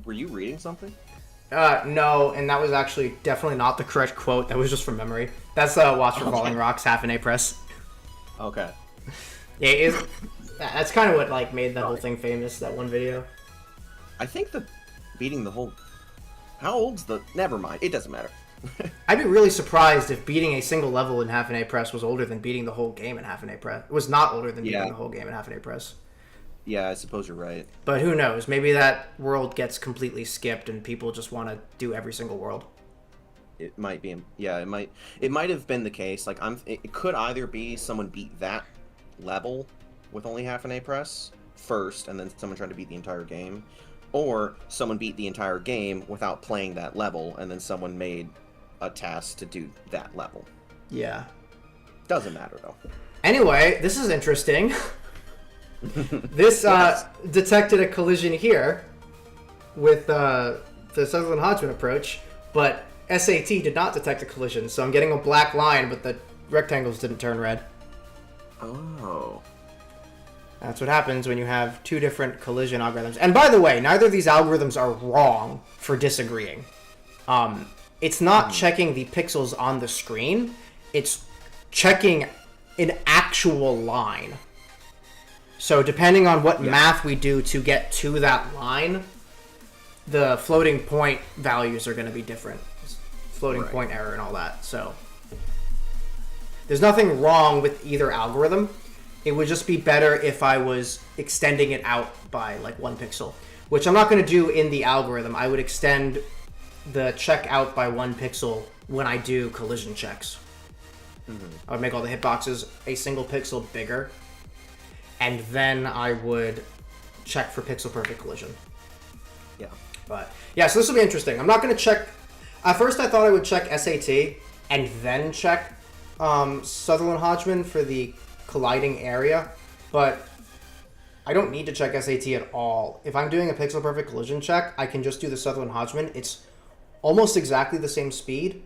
were you reading something? No, and that was actually definitely not the correct quote. That was just from memory. That's Watch for Falling Rocks, half an A press. Okay. Yeah, that's kind of what like made that whole thing famous. That one video. I think the beating the whole. How old's the? Never mind. It doesn't matter. I'd be really surprised if beating a single level in half an A press was older than beating the whole game in half an A press. It was not older than beating Yeah. the whole game in half an A press. Yeah, I suppose you're right. But who knows? Maybe that world gets completely skipped and people just want to do every single world. It might be. Yeah, it might. It might have been the case. Like It could either be someone beat that level with only half an A press first, and then someone tried to beat the entire game, or someone beat the entire game without playing that level, and then someone made a task to do that level. Yeah. Doesn't matter though. Anyway, this is interesting. This detected a collision here with the Sutherland Hodgman approach, but SAT did not detect a collision, so I'm getting a black line, but the rectangles didn't turn red. Oh. That's what happens when you have two different collision algorithms. And by the way, neither of these algorithms are wrong for disagreeing. It's not checking the pixels on the screen, it's checking an actual line. So depending on what math we do to get to that line, the floating point values are going to be different. Floating Right. point error and all that. So there's nothing wrong with either algorithm. It would just be better if I was extending it out by like 1 pixel, which I'm not going to do in the algorithm. I would extend the check out by 1 pixel when I do collision checks. I would make all the hitboxes a single pixel bigger, and then I would check for pixel perfect collision. Yeah. But yeah, so this will be interesting. I'm not going to check. At first, I thought I would check SAT and then check Sutherland Hodgman for the colliding area, but I don't need to check SAT at all. If I'm doing a pixel perfect collision check, I can just do the Sutherland Hodgman. It's almost exactly the same speed,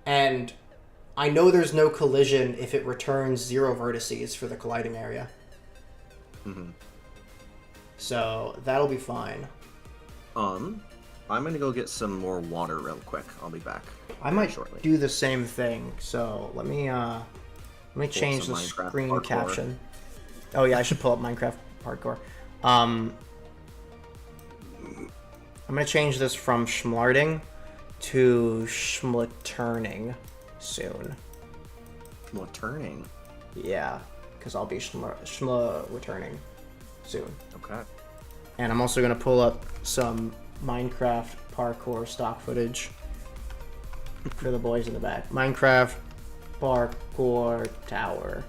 and I know there's no collision if it returns 0 vertices for the colliding area. So that'll be fine. I'm gonna go get some more water real quick. I'll be back. I might shortly. do the same thing. So let me change some the Minecraft screen parkour. caption. Oh yeah, I should pull up Minecraft Hardcore. I'm gonna change this from schmlarding to schmlaturning soon. Well, turning. Yeah, because I'll be schmla returning soon. Okay. And I'm also gonna pull up some Minecraft parkour stock footage for the boys in the back. Minecraft parkour tower.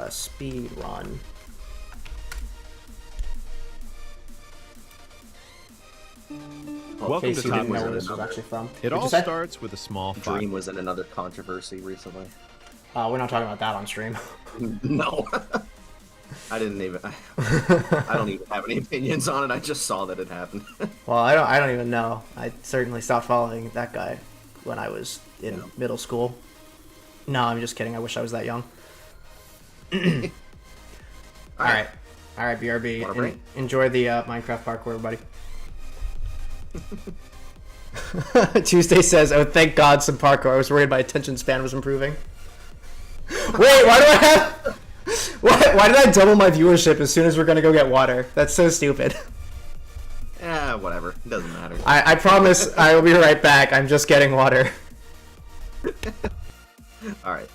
Speed run. Welcome In to case you Top didn't know where Wizard. this was actually from. It What'd all you say? starts with a small fire. Dream was in another controversy recently. We're not talking about that on stream. No. I didn't even. I don't even have any opinions on it. I just saw that it happened. Well, I don't even know. I certainly stopped following that guy when I was in middle school. No, I'm just kidding. I wish I was that young. All Alright. Alright, BRB. Water break. Enjoy the Minecraft parkour, everybody. Tuesday says, oh, thank God, some parkour. I was worried my attention span was improving. Wait, why do I have... Why did I double my viewership as soon as we're gonna go get water? That's so stupid. Whatever. It doesn't matter. I promise I will be right back. I'm just getting water. All right.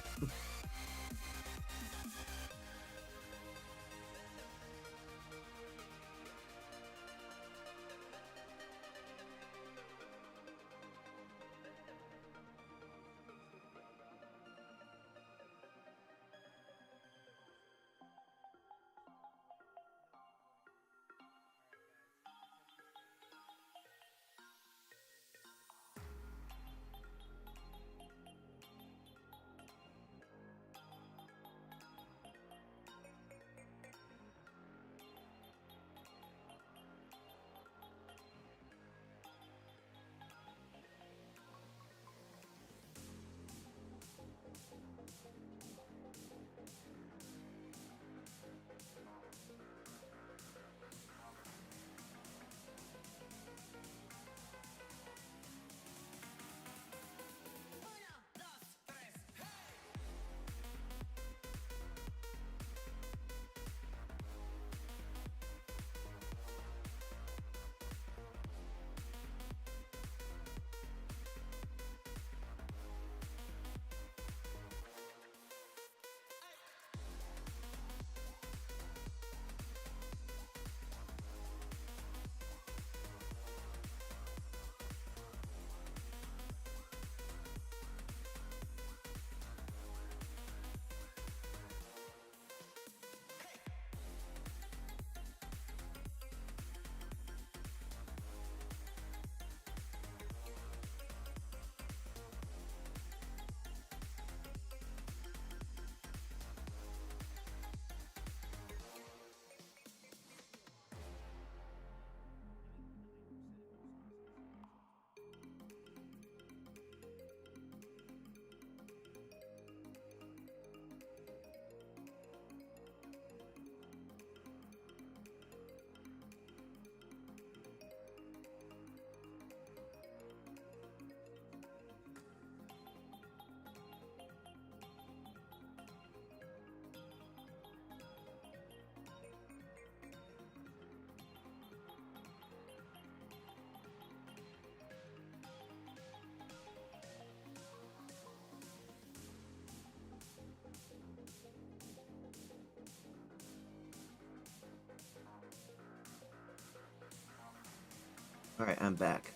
All right, I'm back.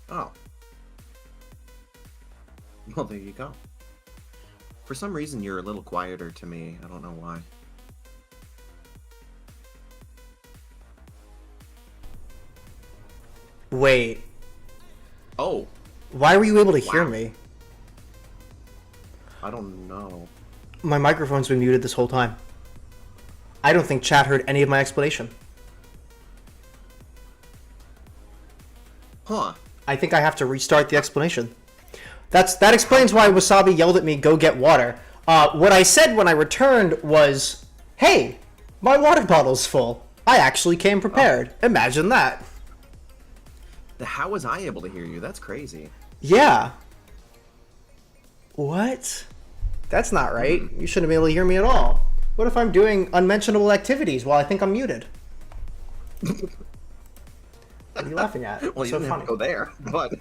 Oh. Well, there you go. For some reason, you're a little quieter to me. I don't know why. Wait. Oh, Why were you able to hear Wow. me? I don't know. My microphone's been muted this whole time. I don't think chat heard any of my explanation. Huh. I think I have to restart the explanation. That explains why Wasabi yelled at me, go get water. What I said when I returned was, hey, my water bottle's full. I actually came prepared. Imagine that. How was I able to hear you? That's crazy. Yeah. What? That's not right. You shouldn't be able to hear me at all. What if I'm doing unmentionable activities while I think I'm muted? What are you laughing at? Well, It's you so didn't funny. have to go there, but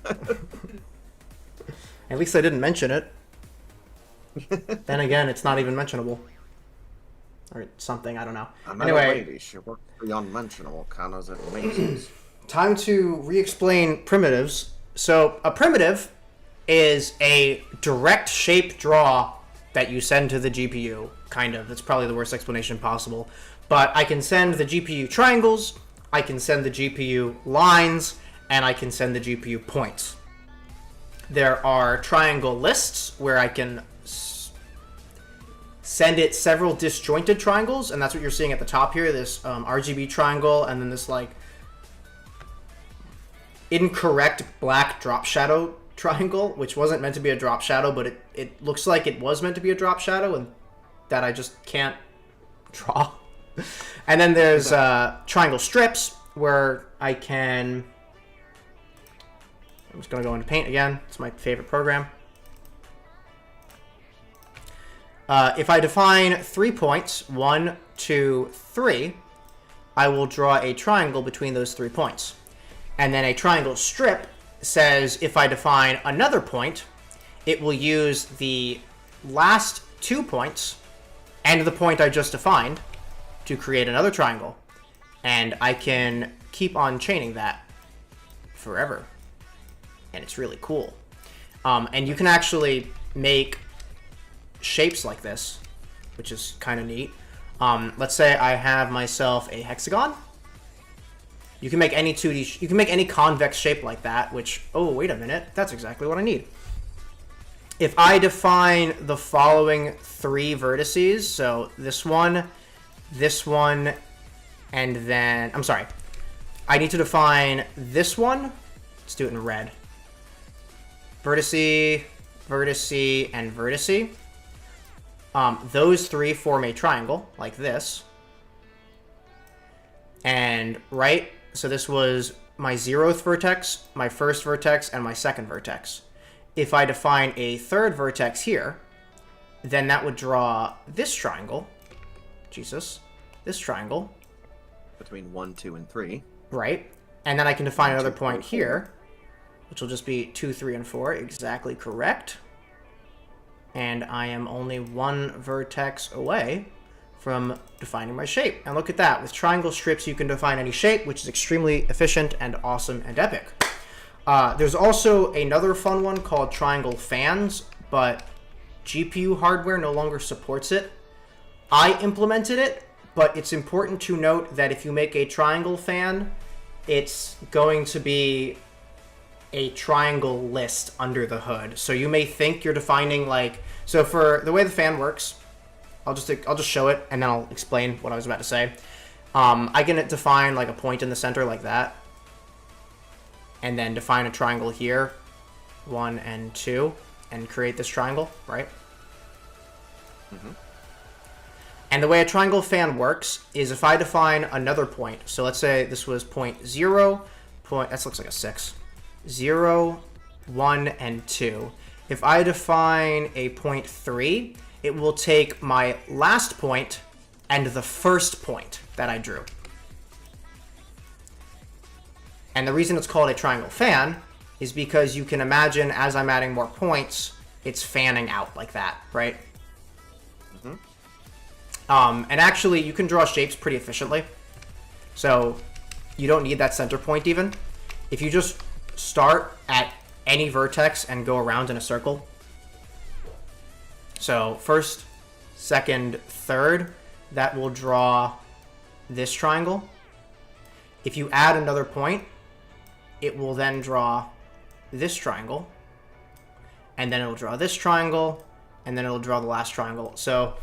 At least I didn't mention it. Then again, it's not even mentionable. Or something, I don't know. I'm Anyway, a lady. She worked for the unmentionable kind of amazing. time to re-explain primitives. So a primitive is a direct shape draw that you send to the GPU, kind of. That's probably the worst explanation possible. But I can send the GPU triangles, I can send the GPU lines, and I can send the GPU points. There are triangle lists where I can send it several disjointed triangles, and that's what you're seeing at the top here, this RGB triangle, and then this like incorrect black drop shadow triangle, which wasn't meant to be a drop shadow, but it looks like it was meant to be a drop shadow, and that I just can't draw. And then there's triangle strips, where I can... I'm just going to go into Paint again. It's my favorite program. If I define 3 points, 1, 2, 3, I will draw a triangle between those 3 points. And then a triangle strip says if I define another point, it will use the last 2 points and the point I just defined to create another triangle. And I can keep on chaining that forever. And it's really cool. And you can actually make shapes like this, which is kind of neat. Let's say I have myself a hexagon. You can make any 2D, you can make any convex shape like that, which, oh, wait a minute, that's exactly what I need. If I define the following 3 vertices, so this one, and then, I'm sorry, I need to define this one. Let's do it in red. Vertice, vertice, and vertice. Those 3 form a triangle, like this. And, right, so this was my 0th vertex, my 1st vertex, and my 2nd vertex. If I define a 3rd vertex here, then that would draw this triangle. Jesus. This triangle. Between 1, 2, and 3. Right. And then I can define another point here, which will just be 2, 3, and 4. Exactly correct. And I am only 1 vertex away from defining my shape. And look at that. With triangle strips, you can define any shape, which is extremely efficient and awesome and epic. There's also another fun one called triangle fans, but GPU hardware no longer supports it. I implemented it, but it's important to note that if you make a triangle fan, it's going to be a triangle list under the hood. So you may think you're defining like, so for the way the fan works, I'll just show it and then I'll explain what I was about to say. I can define like a point in the center like that, and then define a triangle here, 1 and 2, and create this triangle, right? Mm-hmm. And the way a triangle fan works is if I define another point, so let's say this was point 0, that looks like a 6, 0, 1, and 2. If I define a point 3, it will take my last point and the first point that I drew. And the reason it's called a triangle fan is because you can imagine as I'm adding more points, it's fanning out like that, right? Mm-hmm. And actually, you can draw shapes pretty efficiently. So you don't need that center point even. If you just start at any vertex and go around in a circle. So first, second, third, that will draw this triangle. If you add another point, it will then draw this triangle, and then it'll draw this triangle, and then it'll draw the last triangle. So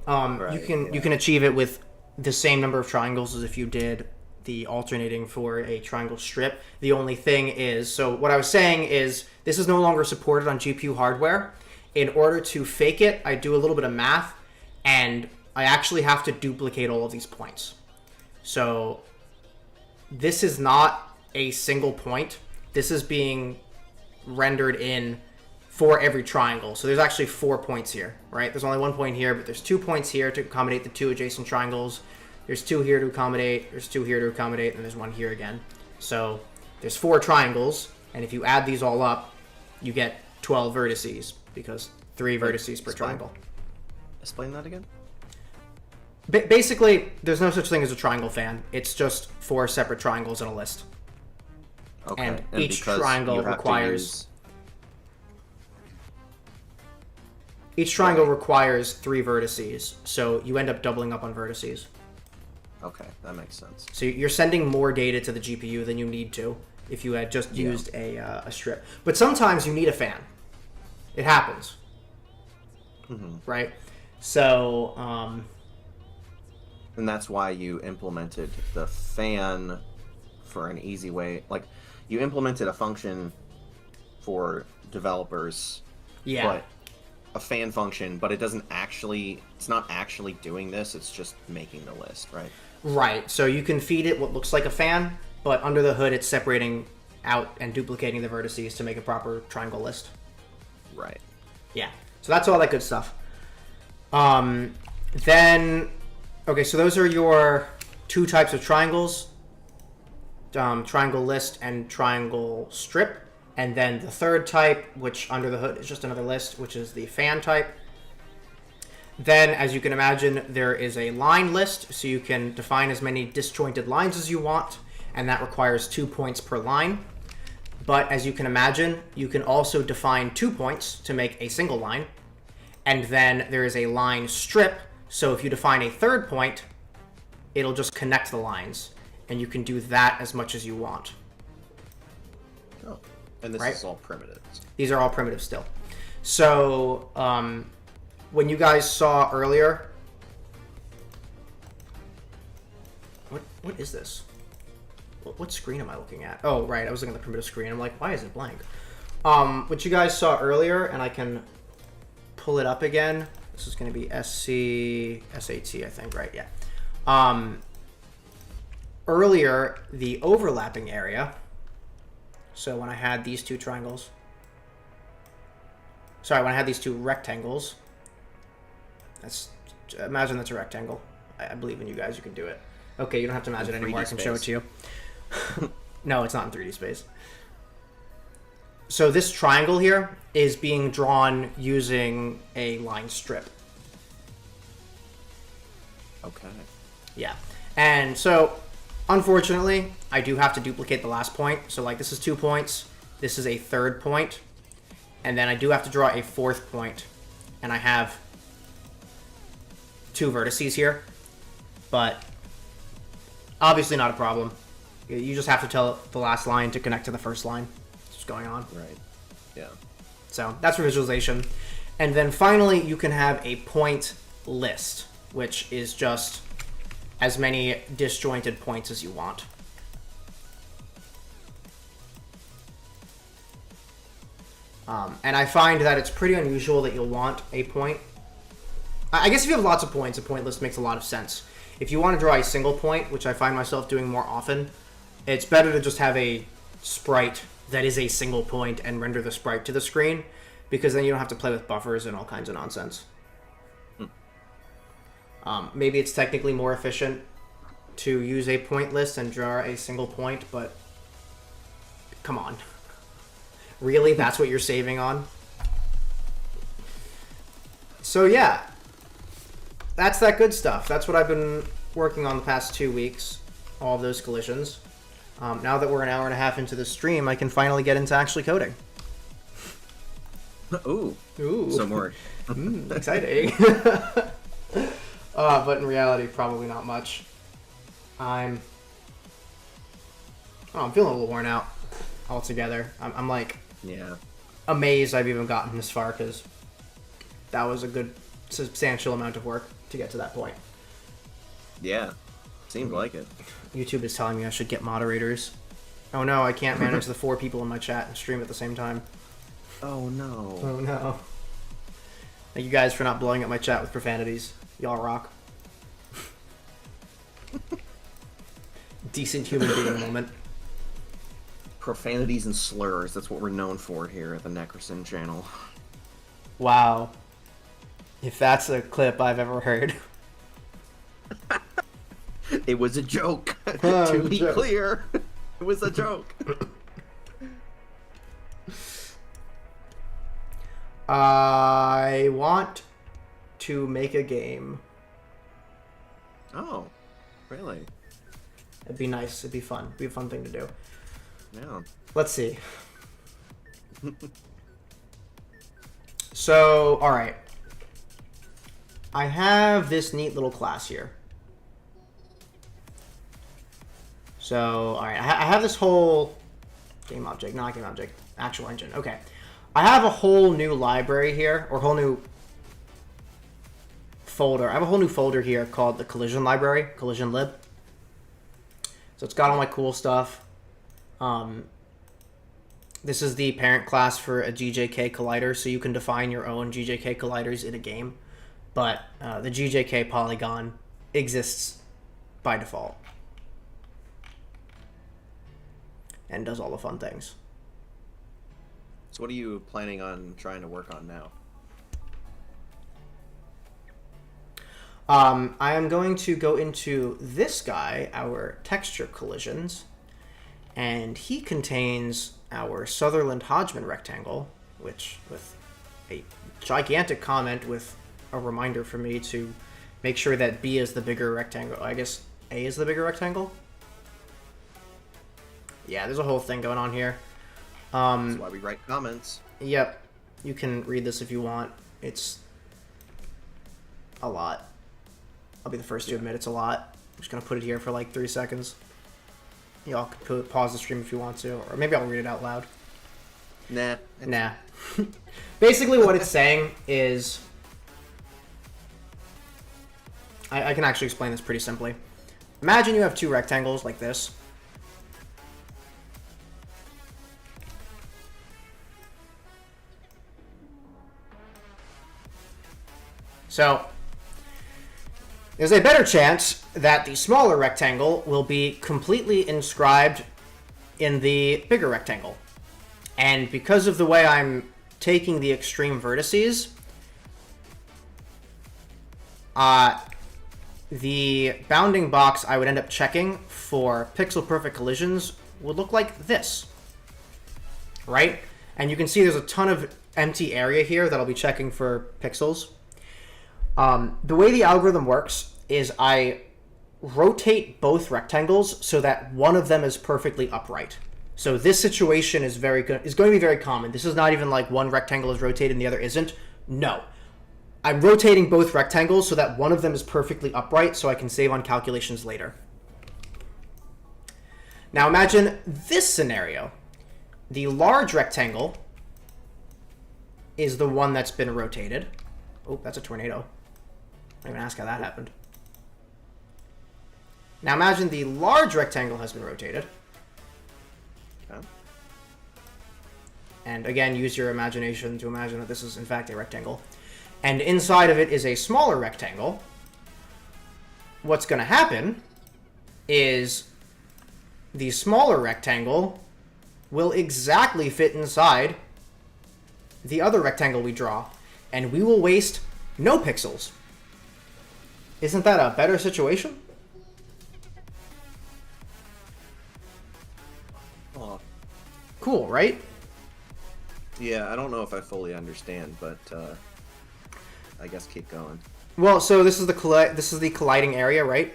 you can achieve it with the same number of triangles as if you did the alternating for a triangle strip. The only thing is, so what I was saying is this is no longer supported on GPU hardware. In order to fake it, I do a little bit of math, and I actually have to duplicate all of these points. So this is not a single point. This is being rendered in for every triangle. So there's actually 4 points here, right? There's only 1 point here, but there's 2 points here to accommodate the 2 adjacent triangles. There's 2 here to accommodate, there's 2 here to accommodate, and there's 1 here again. So there's 4 triangles, and if you add these all up, you get 12 vertices, because 3 vertices per triangle. Explain that again? Basically, there's no such thing as a triangle fan. It's just 4 separate triangles in a list. Okay. And each triangle requires... Each triangle requires 3 vertices, so you end up doubling up on vertices. Okay, that makes sense. So you're sending more data to the GPU than you need to if you had just used a strip. But sometimes you need a fan. It happens. Mm-hmm. Right? So... And that's why you implemented the fan for an easy way. Like, you implemented a function for developers, Yeah. but a fan function, but it's not actually doing this, it's just making the list, right? Right. So you can feed it what looks like a fan, but under the hood it's separating out and duplicating the vertices to make a proper triangle list. Right. Yeah. So that's all that good stuff. Then, okay, so those are your two types of triangles. Triangle list and triangle strip. And then the third type, which under the hood is just another list, which is the fan type. Then, as you can imagine, there is a line list, so you can define as many disjointed lines as you want, and that requires 2 points per line. But as you can imagine, you can also define 2 points to make a single line. And then there is a line strip, so if you define a third point, it'll just connect the lines, and you can do that as much as you want. Oh. And this Right. is all primitives. These are all primitive still. So, when you guys saw earlier... What is this? What screen am I looking at? Oh, right, I was looking at the primitive screen. I'm like, why is it blank? What you guys saw earlier, and I can pull it up again. This is going to be SAT, I think, right? Yeah. Earlier, the overlapping area... So when I had these two triangles, when I had these two rectangles, imagine that's a rectangle. I believe in you guys, you can do it. Okay, you don't have to imagine In anymore, I 3D can show it space. to you. No, it's not in 3D space. So this triangle here is being drawn using a line strip. Okay. Yeah. And so, unfortunately, I do have to duplicate the last point. So, like, this is 2 points. This is a third point. And then I do have to draw a fourth point. And I have 2 vertices here. But, obviously not a problem. You just have to tell the last line to connect to the first line. That's what's going on. Right. Yeah. So that's for visualization. And then finally, you can have a point list, which is just as many disjointed points as you want. And I find that it's pretty unusual that you'll want a point. I guess if you have lots of points, a point list makes a lot of sense. If you want to draw a single point, which I find myself doing more often, it's better to just have a sprite that is a single point and render the sprite to the screen, because then you don't have to play with buffers and all kinds of nonsense. Maybe it's technically more efficient to use a point list and draw a single point, but come on. Really? That's what you're saving on? So yeah, that's that good stuff. That's what I've been working on the past 2 weeks, all of those collisions. Now that we're an hour and a half into the stream, I can finally get into actually coding. Ooh. Ooh. Some more. Exciting. But in reality, probably not much. I'm feeling a little worn out altogether. I'm like Yeah. amazed I've even gotten this far, because that was a good substantial amount of work to get to that point. Yeah. Seemed like it. YouTube is telling me I should get moderators. Oh no, I can't manage the 4 people in my chat and stream at the same time. Oh no. Oh no. Thank you guys for not blowing up my chat with profanities. Y'all rock. Decent human being moment. Profanities and slurs. That's what we're known for here at the Neckerson channel. Wow. If that's a clip I've ever heard. It was a joke. Oh, To be joke. clear, it was a joke. I want to make a game. Oh, really? It'd be nice. It'd be fun. It'd be a fun thing to do. Yeah. Let's see. So, alright. I have this neat little class here. So, alright. I have this whole game object, not game object, actual engine. Okay. I have a whole new library here, or whole new folder. I have a whole new folder here called the Collision Library, Collision Lib. So it's got all my cool stuff. This is the parent class for a GJK collider, so you can define your own GJK colliders in a game. But the GJK polygon exists by default and does all the fun things. So what are you planning on trying to work on now? I am going to go into this guy, our texture collisions, and he contains our Sutherland Hodgman rectangle, which with a gigantic comment with a reminder for me to make sure that B is the bigger rectangle. I guess A is the bigger rectangle? Yeah, there's a whole thing going on here. That's why we write comments. Yep, you can read this if you want. It's a lot. I'll be the first to admit it's a lot. I'm just going to put it here for like 3 seconds. Y'all can pause the stream if you want to, or maybe I'll read it out loud. Nah. Nah. Basically what it's saying is... I can actually explain this pretty simply. Imagine you have two rectangles like this. So, there's a better chance that the smaller rectangle will be completely inscribed in the bigger rectangle. And because of the way I'm taking the extreme vertices, the bounding box I would end up checking for pixel perfect collisions would look like this. Right? And you can see there's a ton of empty area here that I'll be checking for pixels. The way the algorithm works is I rotate both rectangles so that one of them is perfectly upright. So this situation is going to be very common. This is not even like one rectangle is rotated and the other isn't. No. I'm rotating both rectangles so that one of them is perfectly upright so I can save on calculations later. Now imagine this scenario. The large rectangle is the one that's been rotated. Oh, that's a tornado. I didn't even ask how that happened. Now imagine the large rectangle has been rotated. Okay. And again, use your imagination to imagine that this is in fact a rectangle. And inside of it is a smaller rectangle. What's going to happen is the smaller rectangle will exactly fit inside the other rectangle we draw. And we will waste no pixels. Isn't that a better situation? Oh. Cool, right? Yeah, I don't know if I fully understand, but I guess keep going. Well, so this is the colliding area, right?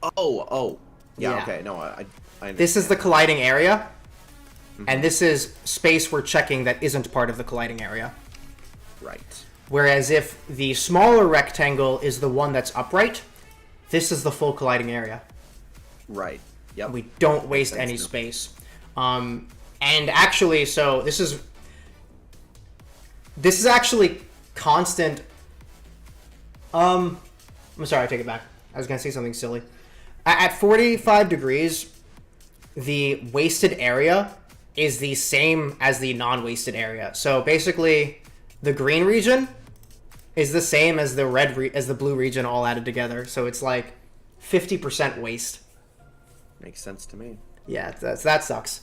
Oh. Yeah, Yeah. okay. No, I understand. This is the colliding area, and this is space we're checking that isn't part of the colliding area. Right. Whereas if the smaller rectangle is the one that's upright, this is the full colliding area. Right. Yep. We don't waste sense any now. space. And actually, so this is actually constant. I'm sorry, I take it back. I was gonna say something silly. At 45 degrees, the wasted area is the same as the non-wasted area. So basically, the green region is the same as the as the blue region all added together. So it's like 50% waste. Makes sense to me. Yeah, that sucks.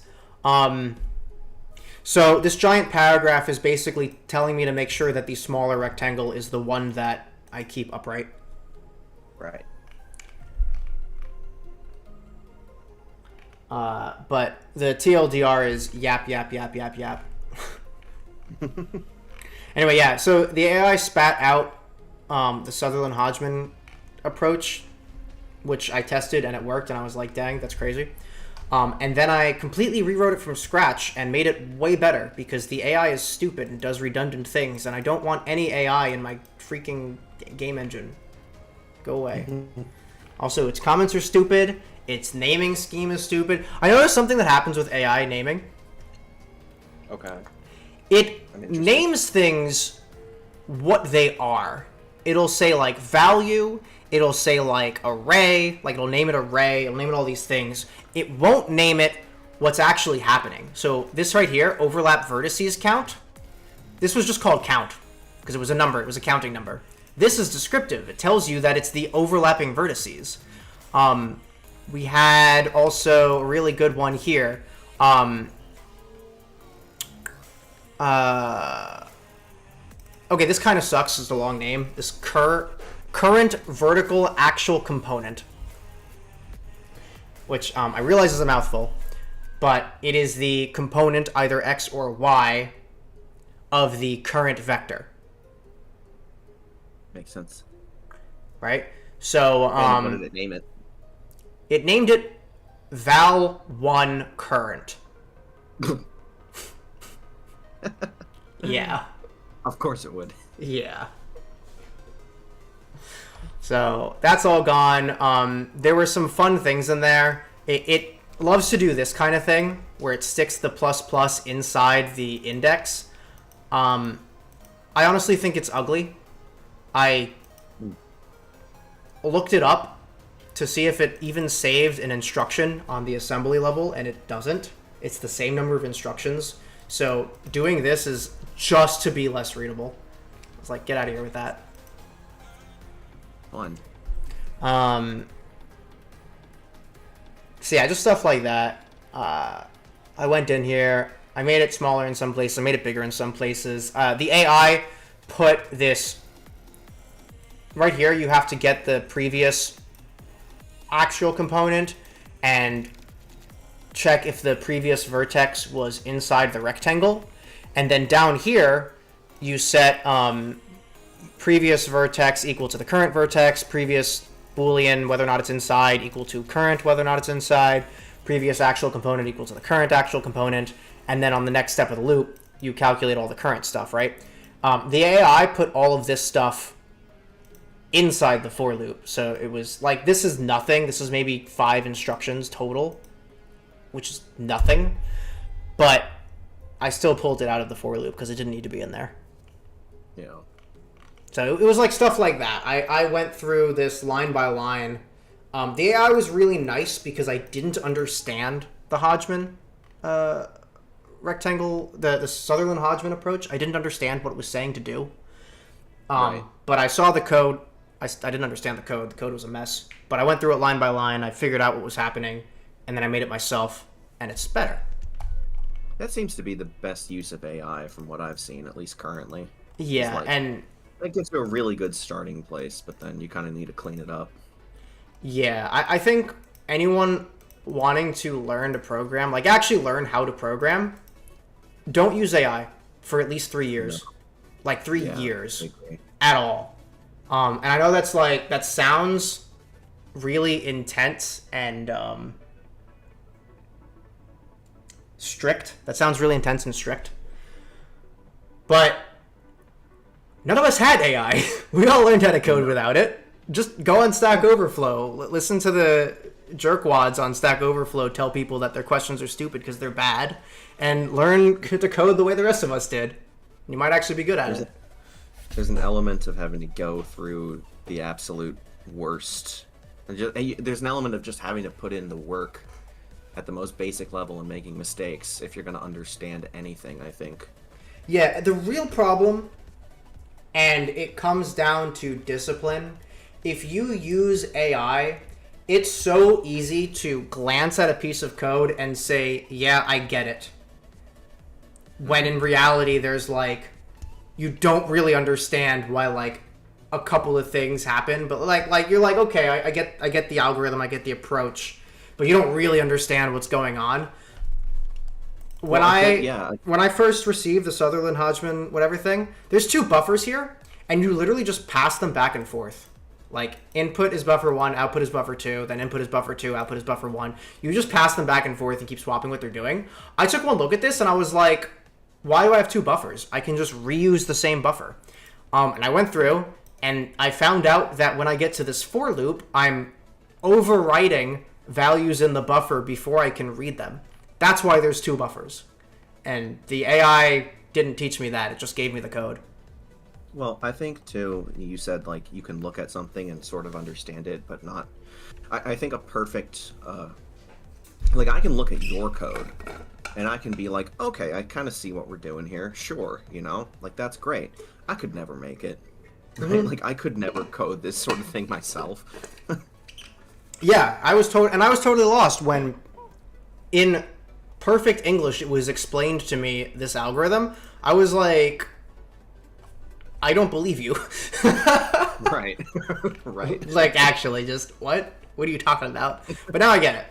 So this giant paragraph is basically telling me to make sure that the smaller rectangle is the one that I keep upright. Right. But the TLDR is yap, yap, yap, yap, yap. Anyway, yeah, so the AI spat out the Sutherland Hodgman approach, which I tested and it worked, and I was like, dang, that's crazy. And then I completely rewrote it from scratch and made it way better because the AI is stupid and does redundant things, and I don't want any AI in my freaking game engine. Go away. Also, its comments are stupid. Its naming scheme is stupid. I noticed something that happens with AI naming. Okay. It I'm interested. names things what they are. It'll say like value, it'll say like array, like it'll name it array, it'll name it all these things. It won't name it what's actually happening. So this right here, overlap vertices count, this was just called count because it was a number, it was a counting number. This is descriptive. It tells you that it's the overlapping vertices. We had also a really good one here. Okay, this kind of sucks. It's a long name. This current vertical actual component, which I realize is a mouthful, but it is the component either x or y of the current vector. Makes sense. Right? So And what did it name it? it named it val1 current. Yeah. Of course it would. Yeah. So that's all gone. There were some fun things in there. It loves to do this kind of thing where it sticks the plus plus inside the index. I honestly think it's ugly. I looked it up to see if it even saved an instruction on the assembly level, and it doesn't. It's the same number of instructions. So doing this is just to be less readable. It's like, get out of here with that. Fun. So yeah, just stuff like that. I went in here. I made it smaller in some places. I made it bigger in some places. The AI put this right here. You have to get the previous actual component and check if the previous vertex was inside the rectangle. And then down here, you set previous vertex equal to the current vertex, previous Boolean, whether or not it's inside, equal to current, whether or not it's inside, previous actual component equal to the current actual component, and then on the next step of the loop, you calculate all the current stuff, right? The AI put all of this stuff inside the for loop. So it was like, this is nothing. This is maybe 5 instructions total, which is nothing. But I still pulled it out of the for loop because it didn't need to be in there. Yeah. So it was like stuff like that. I went through this line by line. The AI was really nice because I didn't understand the Hodgman rectangle, the Sutherland-Hodgman approach. I didn't understand what it was saying to do. Right. But I saw the code. I didn't understand the code. The code was a mess. But I went through it line by line. I figured out what was happening, and then I made it myself, and it's better. That seems to be the best use of AI from what I've seen, at least currently. Yeah, like- and It gives you a really good starting place, but then you kind of need to clean it up. yeah, I think anyone wanting to learn to program, like actually learn how to program, don't use AI for at least 3 years. No. Like 3 Yeah, years I agree. at all. And I know that's like, that sounds really intense and strict. That sounds really intense and strict. But none of us had AI. We all learned how to code without it. Just go on Stack Overflow. Listen to the jerkwads on Stack Overflow tell people that their questions are stupid because they're bad, and learn to code the way the rest of us did. You might actually be good at it. There's an element of having to go through the absolute worst. There's an element of just having to put in the work at the most basic level and making mistakes if you're going to understand anything, I think. Yeah, the real problem, and it comes down to discipline. If you use AI, it's so easy to glance at a piece of code and say, yeah, I get it. When in reality, there's like, you don't really understand why like a couple of things happen, but like you're like, okay, I get the algorithm, I get the approach, but you don't really understand what's going on. When when I first received the Sutherland-Hodgman whatever thing, there's 2 buffers here, and you literally just pass them back and forth. Like, input is buffer 1, output is buffer 2, then input is buffer 2, output is buffer 1. You just pass them back and forth and keep swapping what they're doing. I took one look at this, and I was like, why do I have 2 buffers? I can just reuse the same buffer. And I went through, and I found out that when I get to this for loop, I'm overwriting values in the buffer before I can read them. That's why there's 2 buffers. And the AI didn't teach me that. It just gave me the code. Well, I think, too, you said, like, you can look at something and sort of understand it, but not... I think a perfect like I can look at your code and I can be like, okay, I kind of see what we're doing here. Sure, you know, like that's great. I could never make it. Right? Like I could never code this sort of thing myself. Yeah, I was totally lost when, in perfect English, it was explained to me, this algorithm. I was like, I don't believe you. Right. Right. Like, actually, just, what? What are you talking about? But now I get it.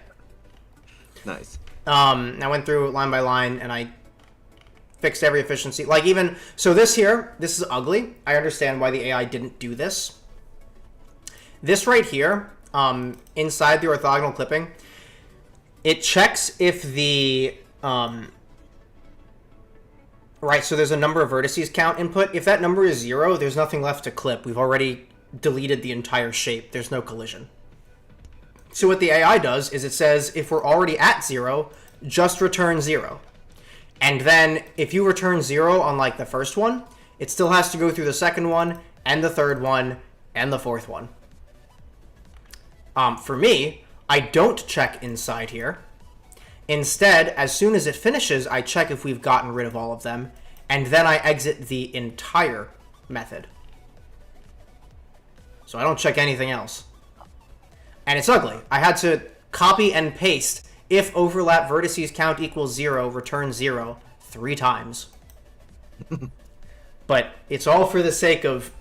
Nice. I went through line by line, and I fixed every efficiency. Like, even, so this is ugly. I understand why the AI didn't do this. This right here, inside the orthogonal clipping, it checks if the, right, so there's a number of vertices count input. If that number is 0, there's nothing left to clip. We've already deleted the entire shape. There's no collision. So what the AI does is it says, if we're already at 0, just return 0. And then if you return 0 on, like, the first one, it still has to go through the second one, and the third one, and the fourth one. For me, I don't check inside here. Instead, as soon as it finishes, I check if we've gotten rid of all of them, and then I exit the entire method. So I don't check anything else. And it's ugly. I had to copy and paste if overlap vertices count equals 0, return 0 3 times. But it's all for the sake of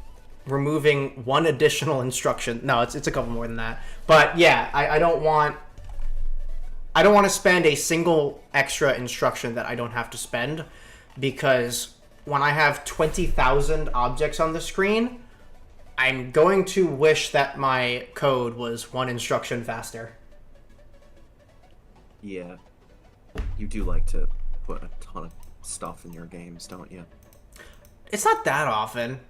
removing one additional instruction. No, it's a couple more than that. But yeah, I don't want to spend a single extra instruction that I don't have to spend, because when I have 20,000 objects on the screen, I'm going to wish that my code was one instruction faster. Yeah. You do like to put a ton of stuff in your games, don't you? It's not that often.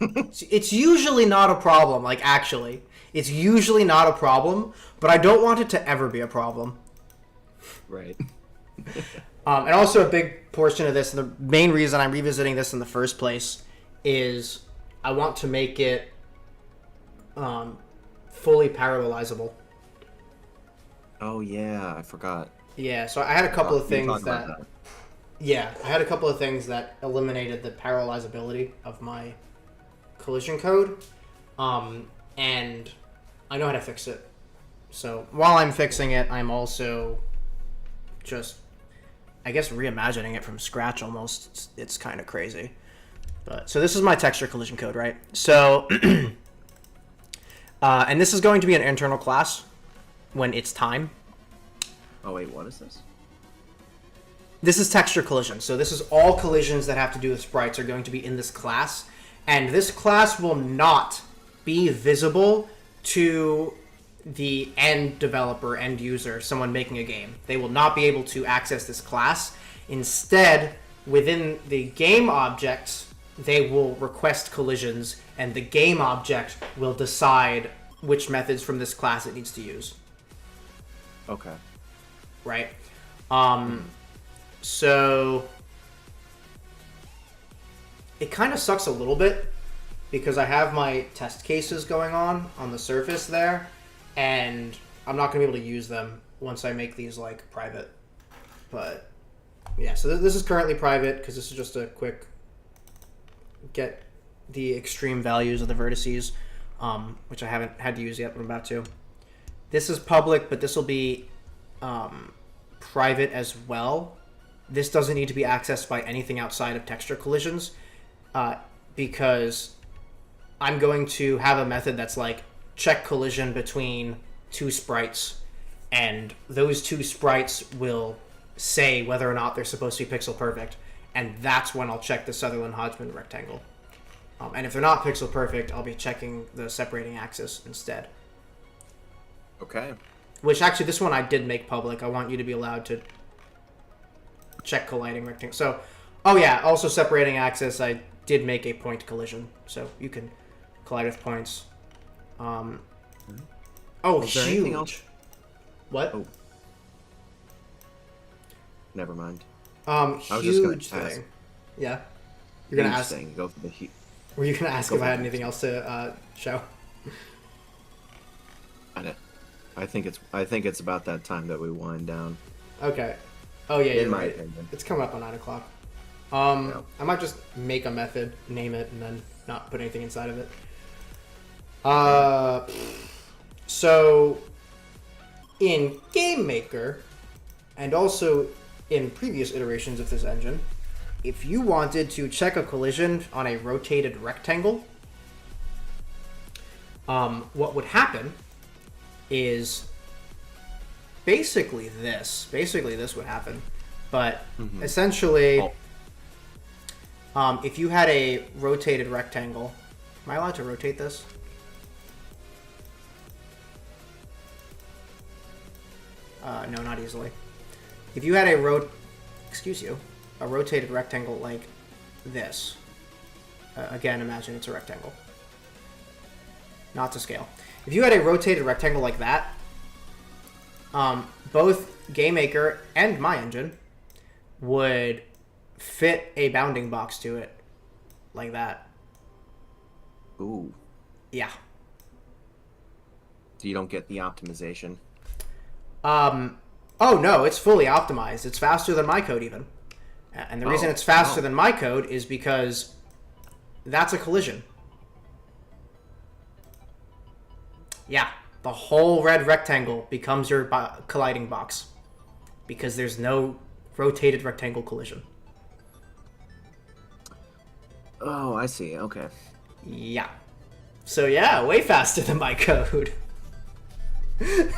It's usually not a problem, like, actually. It's usually not a problem, but I don't want it to ever be a problem. Right. And also a big portion of this, and the main reason I'm revisiting this in the first place, is I want to make it fully parallelizable. Oh yeah, I forgot. Yeah, so I had a couple of You things talked that... about Yeah, I had a couple of things that eliminated the parallelizability of my collision code, and I know how to fix it. So while I'm fixing it, I'm also just, I guess, reimagining it from scratch almost. It's kind of crazy. But so this is my texture collision code, right? So, and this is going to be an internal class when it's time. Oh wait, what is this? This is texture collision. So this is all collisions that have to do with sprites are going to be in this class. And this class will not be visible to the end developer, end user, someone making a game. They will not be able to access this class. Instead, within the game objects, they will request collisions, and the game object will decide which methods from this class it needs to use. Okay. Right? So it kind of sucks a little bit because I have my test cases going on the surface there, and I'm not going to be able to use them once I make these, like, private. But yeah, so this is currently private because this is just a quick get the extreme values of the vertices, which I haven't had to use yet, but I'm about to. This is public, but this will be private as well. This doesn't need to be accessed by anything outside of texture collisions, because I'm going to have a method that's like check collision between two sprites, and those two sprites will say whether or not they're supposed to be pixel perfect, and that's when I'll check the Sutherland-Hodgman rectangle. And if they're not pixel perfect, I'll be checking the separating axis instead. Okay. Which, actually, this one I did make public. I want you to be allowed to check colliding rectangle. So, oh yeah, also separating axis, I did make a point collision. So you can collide with points. Oh, Is there anything else? huge. What? Oh. Never mind. Huge just gonna ask. thing. Yeah. You're gonna ask. Thing. Go for the heat. Were you gonna ask Go if I for had it. anything else to show? I know. I think it's about that time that we wind down. Okay. Oh yeah, In you're my right. opinion. It's coming up on 9 o'clock. Yeah. I might just make a method, name it, and then not put anything inside of it. So in Game Maker, and also in previous iterations of this engine, if you wanted to check a collision on a rotated rectangle, what would happen is basically this. Basically, this would happen. But essentially, if you had a rotated rectangle, am I allowed to rotate this? No, not easily. If you had a rotated rectangle like this. Again, imagine it's a rectangle. Not to scale. If you had a rotated rectangle like that, both GameMaker and my engine would fit a bounding box to it like that. Ooh. Yeah. So you don't get the optimization. Oh no, it's fully optimized. It's faster than my code even. And the reason it's faster than my code is because that's a collision. Yeah, the whole red rectangle becomes your colliding box because there's no rotated rectangle collision. Oh, I see. Okay. Yeah. So yeah, way faster than my code.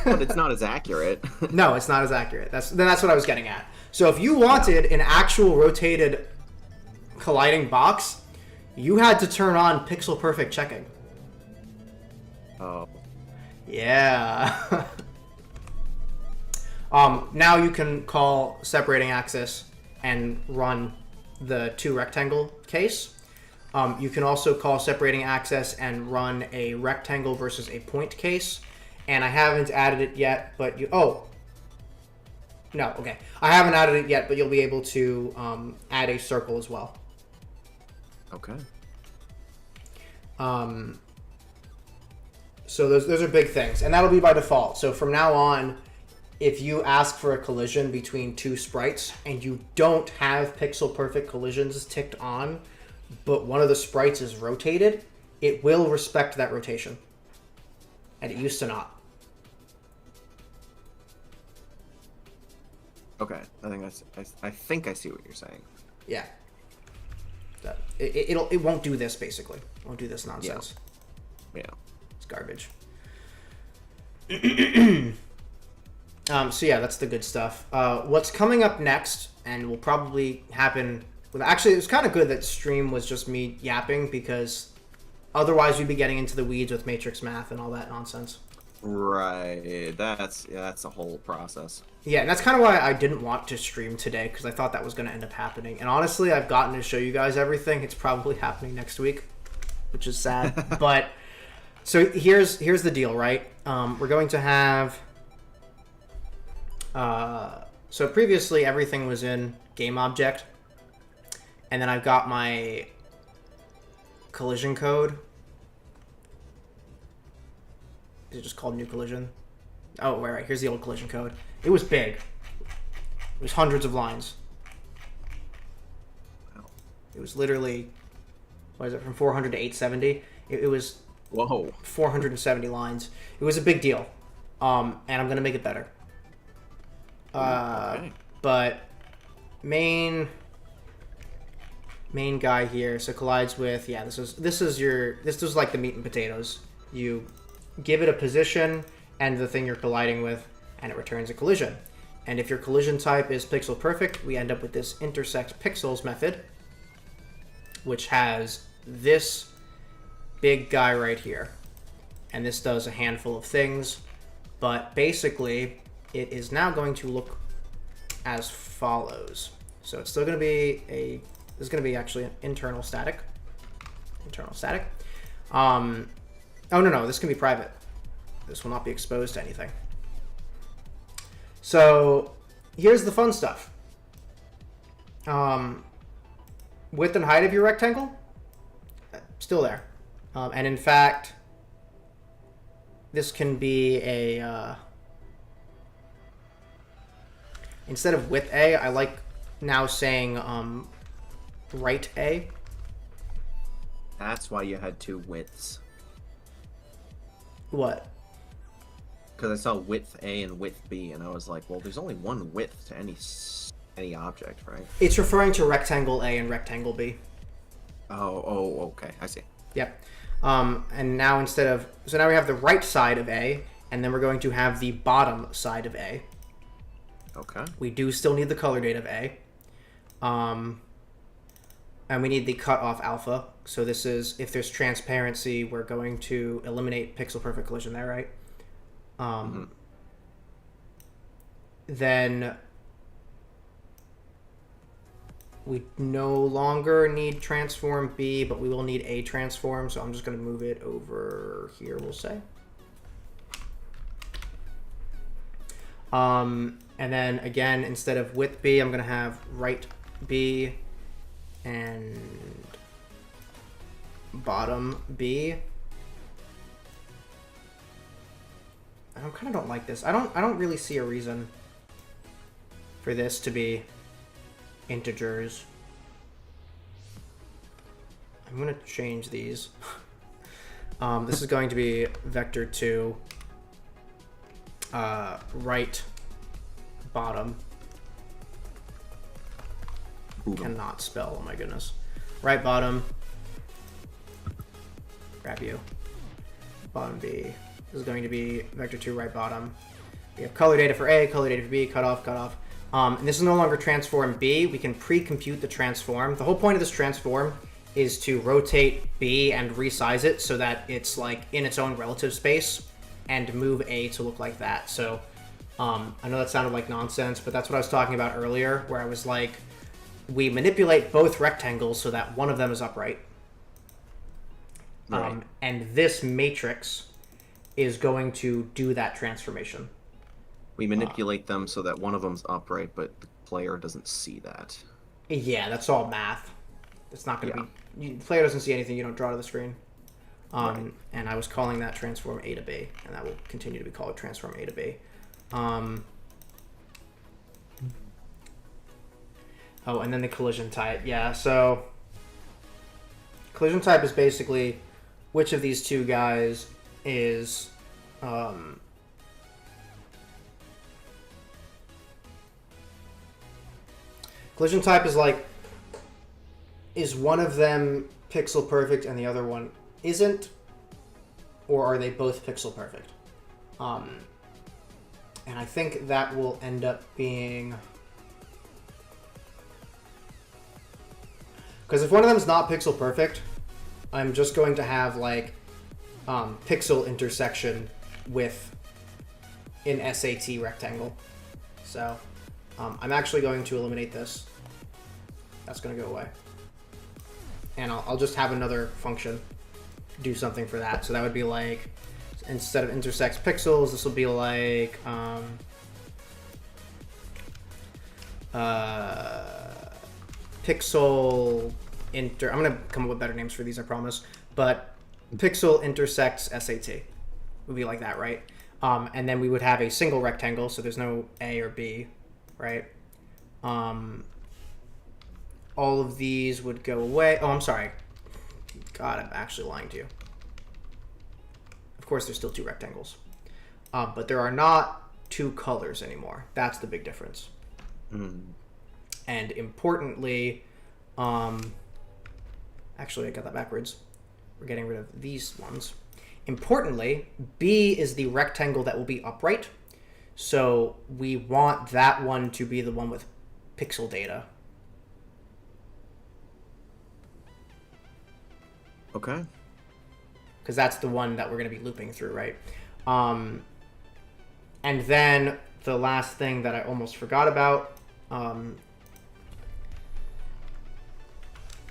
But it's not as accurate. No, it's not as accurate. That's what I was getting at. So if you wanted an actual rotated colliding box, you had to turn on pixel perfect checking. Oh. Yeah. Now you can call separating axis and run the two rectangle case. You can also call separating axis and run a rectangle versus a point case. And I haven't added it yet, but you... Oh. No, okay. I haven't added it yet, but you'll be able to add a circle as well. Okay. So those are big things. And that'll be by default. So from now on, if you ask for a collision between two sprites and you don't have pixel perfect collisions ticked on, but one of the sprites is rotated, it will respect that rotation. And it used to not. Okay. I think I see what you're saying. Yeah. It won't do this, basically. It won't do this nonsense. Yeah. It's garbage. So yeah, that's the good stuff. What's coming up next, and will probably happen... Actually, it was kind of good that stream was just me yapping, because otherwise we'd be getting into the weeds with matrix math and all that nonsense. Right. That's a whole process. Yeah, and that's kind of why I didn't want to stream today, because I thought that was going to end up happening. And honestly, I've gotten to show you guys everything. It's probably happening next week, which is sad. But so here's the deal, right? We're going to have... so previously, everything was in GameObject. And then I've got my collision code. Is it just called new collision? Oh, right. Here's the old collision code. It was big. It was hundreds of lines. Wow. It was literally, what is it, from 400 to 870? It was Whoa. 470 lines. It was a big deal. And I'm going to make it better. Okay. But main guy here, so collides with, yeah, this was like the meat and potatoes. You give it a position and the thing you're colliding with, and it returns a collision. And if your collision type is pixel perfect, we end up with this intersect pixels method, which has this big guy right here. And this does a handful of things, but basically it is now going to look as follows. So it's still going to be this is going to be actually an internal static. Oh, no, this can be private. This will not be exposed to anything. So here's the fun stuff. Width and height of your rectangle, still there. And in fact, this can be a Instead of width A, I like now saying right A. That's why you had two widths. What? Because I saw width A and width B, and I was like, well, there's only one width to any object, right? It's referring to rectangle A and rectangle B. Oh, okay, I see. Yep. And now so now we have the right side of A, and then we're going to have the bottom side of A. Okay. We do still need the color date of A. And we need the cutoff alpha. So this is, if there's transparency, we're going to eliminate pixel perfect collision there, right? Then we no longer need transform B, but we will need A transform. So I'm just going to move it over here, we'll say. And then again, instead of width B, I'm going to have right B and bottom B. I kind of don't like this. I don't really see a reason for this to be integers. I'm going to change these. This is going to be vector 2 right bottom. Cannot spell, oh my goodness. Right bottom. Grab you. Bottom B. This is going to be vector 2 right bottom. We have color data for A, color data for B, cutoff. And this is no longer transform B. We can pre-compute the transform. The whole point of this transform is to rotate B and resize it so that it's like in its own relative space and move A to look like that. So I know that sounded like nonsense, but that's what I was talking about earlier, where I was like, we manipulate both rectangles so that one of them is upright. Right. And this matrix is going to do that transformation. We manipulate them so that one of them's upright, but the player doesn't see that. Yeah, that's all math. It's not going to be... The player doesn't see anything you don't draw to the screen. Right. And I was calling that transform A to B, and that will continue to be called transform A to B. Oh, and then the collision type. Yeah, so... Collision type is basically which of these two guys is... Collision type is like... Is one of them pixel perfect and the other one isn't? Or are they both pixel perfect? And I think that will end up being... Because if one of them is not pixel perfect, I'm just going to have like pixel intersection with an SAT rectangle. So I'm actually going to eliminate this. That's going to go away. And I'll just have another function do something for that. So that would be like, instead of intersects pixels, this will be like pixel inter... I'm going to come up with better names for these, I promise. But pixel intersects SAT would be like that, right? And then we would have a single rectangle, so there's no A or B, right? All of these would go away. Oh, I'm sorry. God, I'm actually lying to you. Of course, there's still two rectangles. But there are not two colors anymore. That's the big difference. And importantly, actually, I got that backwards. We're getting rid of these ones. Importantly, B is the rectangle that will be upright. So we want that one to be the one with pixel data. Okay. Because that's the one that we're going to be looping through, right? And then the last thing that I almost forgot about,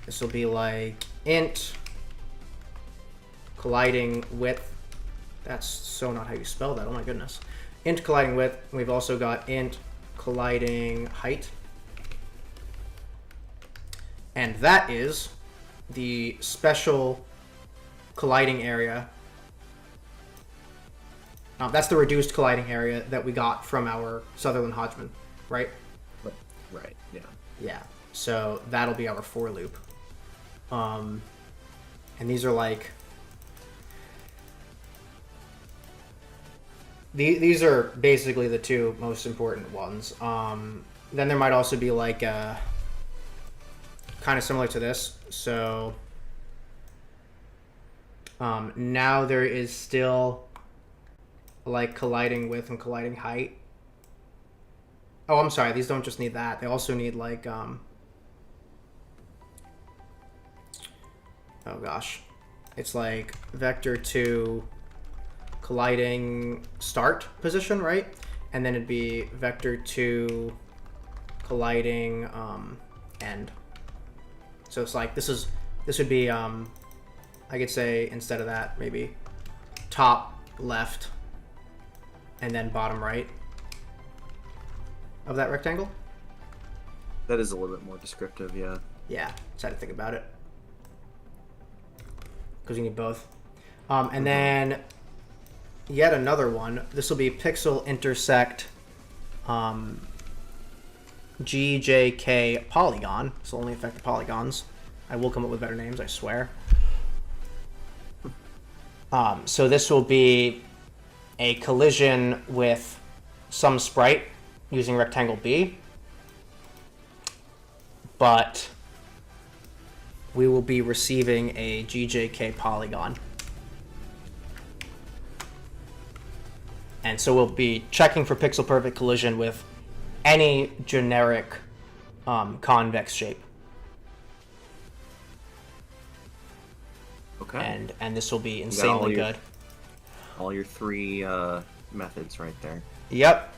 this will be like int colliding width. That's so not how you spell that. Oh my goodness. Int colliding width. We've also got int colliding height. And that is the special colliding area. That's the reduced colliding area that we got from our Sutherland-Hodgman, right? Right. Yeah. Yeah. So that'll be our for loop. And these are like these are basically the two most important ones. Then there might also be like kind of similar to this. So now there is still like colliding width and colliding height. Oh, I'm sorry. These don't just need that. They also need like oh gosh, it's like vector to colliding start position, right? And then it'd be vector to colliding end. So it's like this would be I could say instead of that maybe top left and then bottom right of that rectangle. That is a little bit more descriptive, yeah. Yeah, just had to think about it because you need both. And then yet another one. This will be pixel intersect GJK polygon. This will only affect the polygons. I will come up with better names, I swear. So this will be a collision with some sprite using rectangle B, but we will be receiving a GJK polygon. And so we'll be checking for pixel perfect collision with any generic convex shape. Okay. And this will be You got insanely good. All your three methods right there. Yep.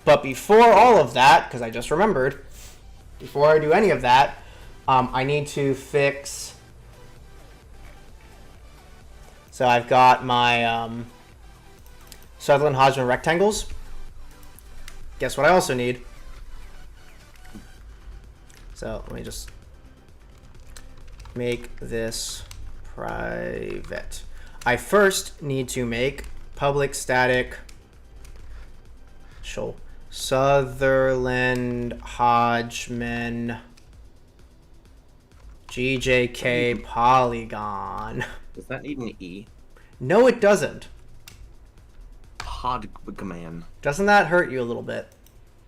But before all of that, because I just remembered, before I do any of that, I need to fix. So I've got my Sutherland-Hodgman rectangles. Guess what I also need? So let me just make this private. I first need to make public static show Sutherland-Hodgman GJK polygon. Does that need an E? No, it doesn't. Hodgman. Doesn't that hurt you a little bit?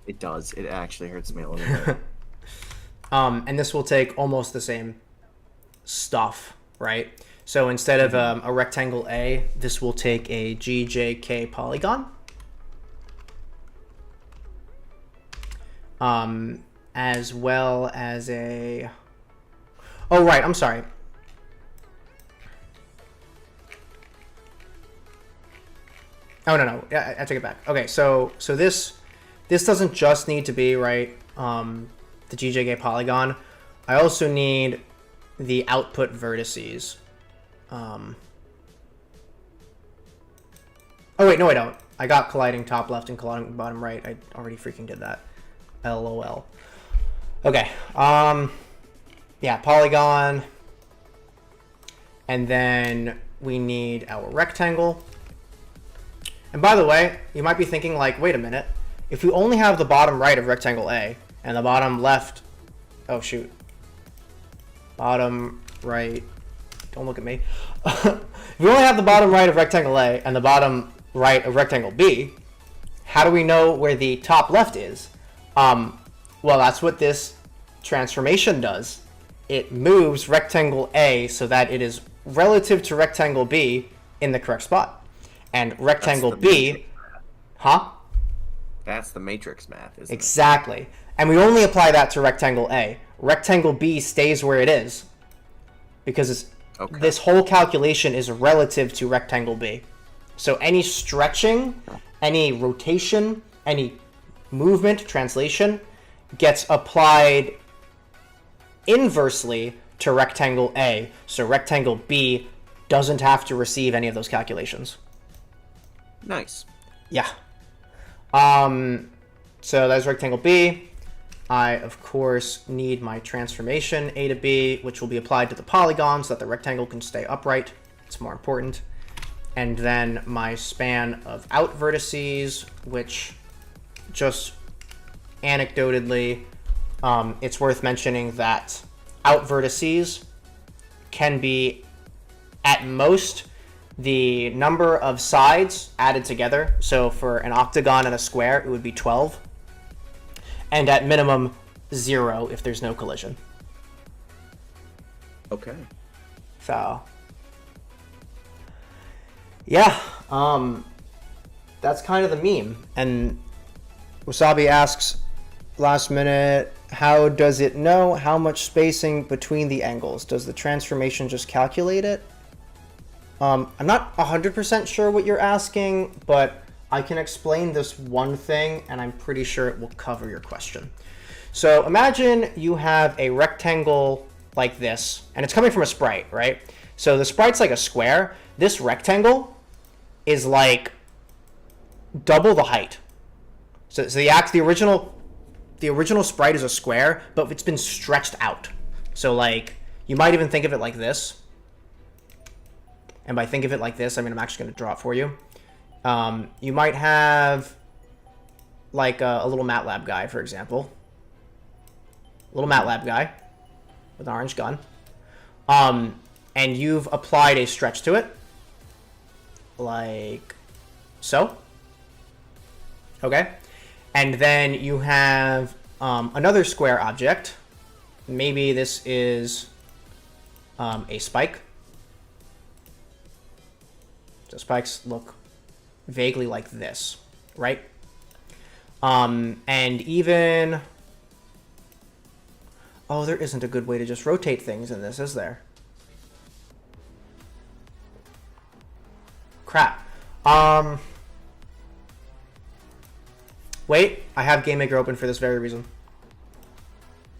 It does. It actually hurts me a little bit. And this will take almost the same stuff, right? So instead of a rectangle A, this will take a GJK polygon. As well as a... Oh, right, I'm sorry. Oh, no. I take it back. Okay, so this doesn't just need to be, right, the GJK polygon. I also need the output vertices. Oh, wait, no, I don't. I got colliding top left and colliding bottom right. I already freaking did that. LOL. Okay, yeah, polygon. And then we need our rectangle. And by the way, you might be thinking like, wait a minute. If we only have the bottom right of rectangle A and the bottom left... Oh, shoot. Bottom right... Don't look at me. If we only have the bottom right of rectangle A and the bottom right of rectangle B, how do we know where the top left is? Well, that's what this transformation does. It moves rectangle A so that it is relative to rectangle B in the correct spot. And rectangle B... Huh? That's the matrix math, isn't Exactly. And we only apply that to rectangle A. Rectangle B stays where it is because this whole calculation is relative to rectangle B. So any stretching, any rotation, any movement, translation, gets applied inversely to rectangle A. So rectangle B doesn't have to receive any of those calculations. it? Nice. Yeah. So that's rectangle B. I, of course, need my transformation A to B, which will be applied to the polygon so that the rectangle can stay upright. It's more important. And then my span of out vertices, which just anecdotally, it's worth mentioning that out vertices can be at most the number of sides added together. So for an octagon and a square, it would be 12. And at minimum, 0 if there's no collision. Okay. So, yeah, that's kind of the meme. And Wasabi asks, last minute, how does it know how much spacing between the angles? Does the transformation just calculate it? I'm not 100% sure what you're asking, but I can explain this one thing, and I'm pretty sure it will cover your question. So imagine you have a rectangle like this, and it's coming from a sprite, right? So the sprite's like a square. This rectangle is like double the height. So the original sprite is a square, but it's been stretched out. So like you might even think of it like this. And by think of it like this, I mean I'm actually going to draw it for you. You might have like a little MATLAB guy, for example. A little MATLAB guy with an orange gun. And you've applied a stretch to it. Like so. Okay. And then you have another square object. Maybe this is a spike. So spikes look vaguely like this, right? And even... Oh, there isn't a good way to just rotate things in this, is there? Crap. Wait, I have GameMaker open for this very reason.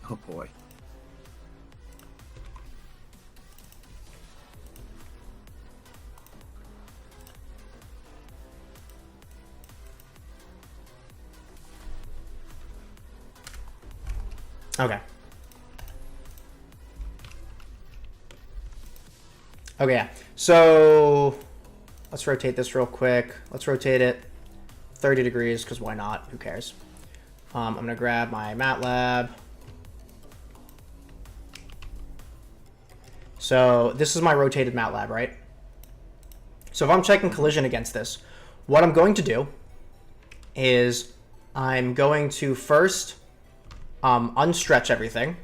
Oh boy. Okay. Okay, yeah. So let's rotate this real quick. Let's rotate it 30 degrees, because why not? Who cares? I'm going to grab my MATLAB. So this is my rotated MATLAB, right? So if I'm checking collision against this, what I'm going to do is I'm going to first unstretch everything.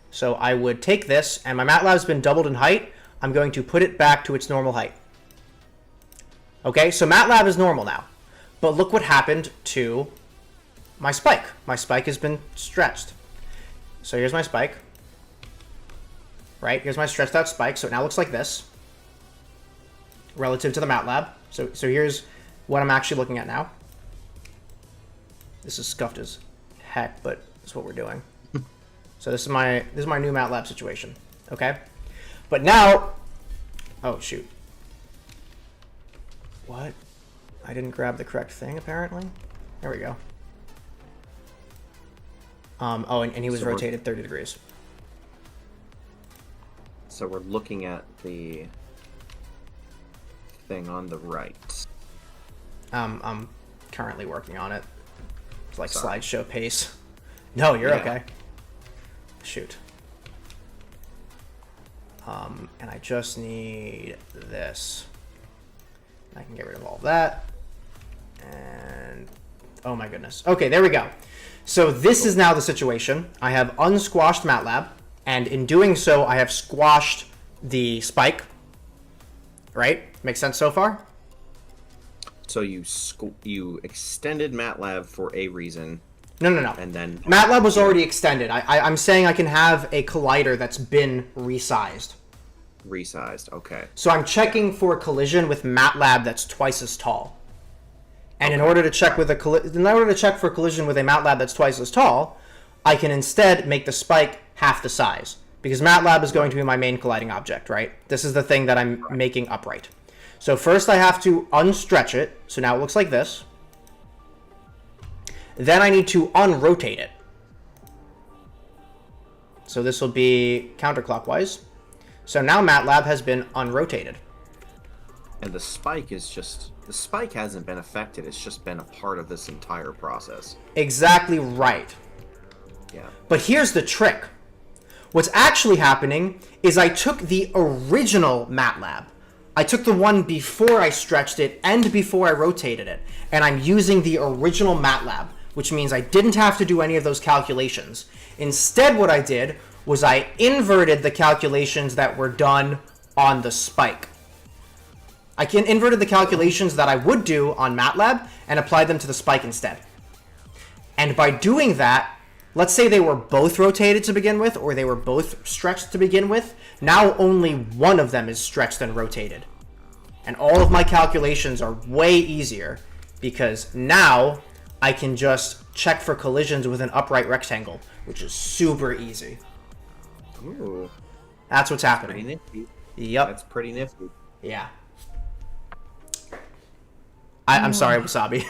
So I would take this, and my MATLAB's been doubled in height. I'm going to put it back to its normal height. Okay, so MATLAB is normal now. But look what happened to my spike. My spike has been stretched. So here's my spike. Right, here's my stretched out spike. So it now looks like this relative to the MATLAB. So here's what I'm actually looking at now. This is scuffed as heck, but that's what we're doing. So this is my new MATLAB situation. Okay? But now, oh shoot. What? I didn't grab the correct thing, apparently. There we go. Oh, and he was rotated 30 degrees. So we're looking at the thing on the right. I'm currently working on it. It's like slideshow pace. No, you're okay. Shoot. And I just need this. I can get rid of all of that. And oh my goodness. Okay, there we go. So this is now the situation. I have unsquashed MATLAB, and in doing so, I have squashed the spike. Right? Makes sense so far? So you extended MATLAB for a reason. No. And then MATLAB was already extended. I'm saying I can have a collider that's been resized. Resized, okay. So I'm checking for a collision with MATLAB that's twice as tall. And in order to check for a collision with a MATLAB that's twice as tall, I can instead make the spike half the size, because MATLAB is going to be my main colliding object, right? This is the thing that I'm making upright. So first I have to unstretch it, so now it looks like this. Then I need to unrotate it. So this will be counterclockwise. So now MATLAB has been unrotated. And the spike hasn't been affected, it's just been a part of this entire process. Exactly right. Yeah. But here's the trick. What's actually happening is I took the original MATLAB. I took the one before I stretched it and before I rotated it. And I'm using the original MATLAB, which means I didn't have to do any of those calculations. Instead, what I did was I inverted the calculations that were done on the spike. I inverted the calculations that I would do on MATLAB and applied them to the spike instead. And by doing that, let's say they were both rotated to begin with, or they were both stretched to begin with, now only one of them is stretched and rotated. And all of my calculations are way easier because now I can just check for collisions with an upright rectangle, which is super easy. Ooh, That's what's pretty happening. nifty. Yep. That's pretty nifty. Yeah. I'm sorry, Wasabi.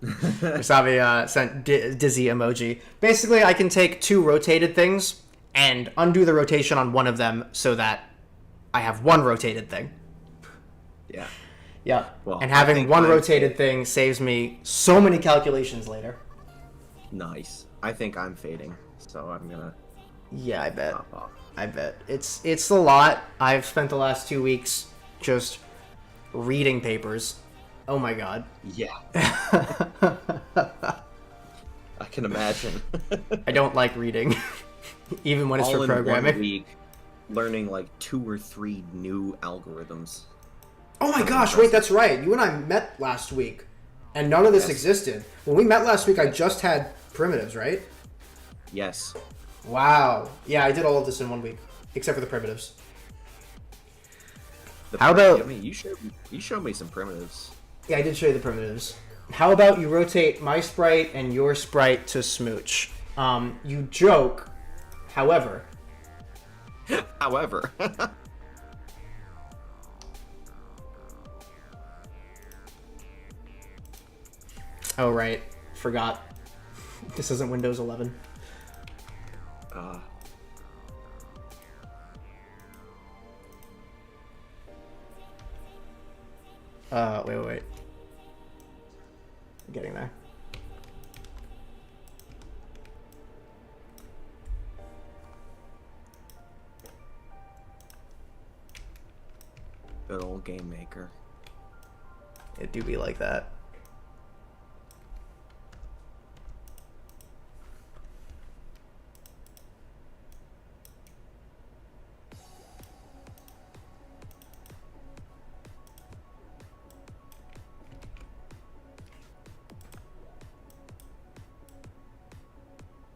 Wasabi sent dizzy emoji. Basically, I can take two rotated things and undo the rotation on one of them so that I have one rotated thing. Yeah. Yeah. Well, and I having think one I'm- rotated thing saves me so many calculations later. Nice. I think I'm fading, so I'm gonna Yeah, I bet. pop off. I bet. It's a lot. I've spent the last 2 weeks just reading papers. Oh my god. Yeah. I can imagine. I don't like reading. Even when it's All for in programming. 1 week, learning like 2 or 3 new algorithms. Oh my gosh, wait, that's right. You and I met last week, and none of this Yes. existed. When we met last week, I just had primitives, right? Yes. Wow. Yeah, I did all of this in 1 week, except for the primitives. The How about- I mean, you showed me some primitives. Yeah, I did show you the primitives. How about you rotate my sprite and your sprite to smooch? You joke, however. However, Oh, right. Forgot. This isn't Windows 11. Wait. I'm getting there. good old game maker. It do be like that.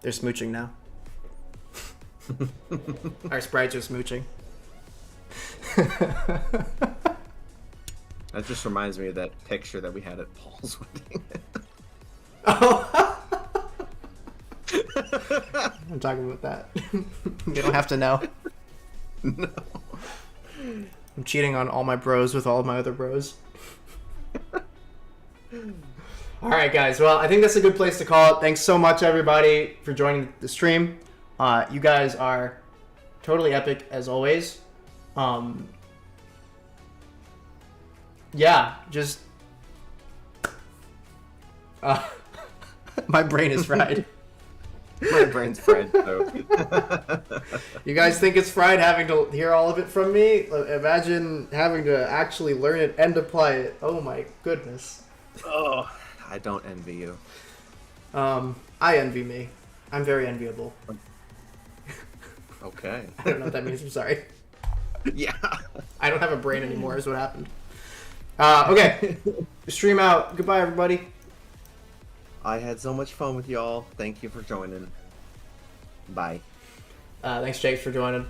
They're smooching now. Our sprites are smooching. That just reminds me of that picture that we had at Paul's wedding. I'm talking about that. You don't have to know. No. I'm cheating on all my bros with all of my other bros. Alright guys, well I think that's a good place to call it. Thanks so much everybody for joining the stream. You guys are totally epic as always. Yeah, just my brain is fried. My brain's fried, so. You guys think it's fried having to hear all of it from me? Imagine having to actually learn it and apply it. Oh my goodness. Oh, I don't envy you. I envy me. I'm very enviable. Okay. I don't know what that means. I'm sorry. Yeah. I don't have a brain anymore is what happened. Okay. Stream out. Goodbye, everybody. I had so much fun with y'all. Thank you for joining. Bye. Thanks, Jake, for joining.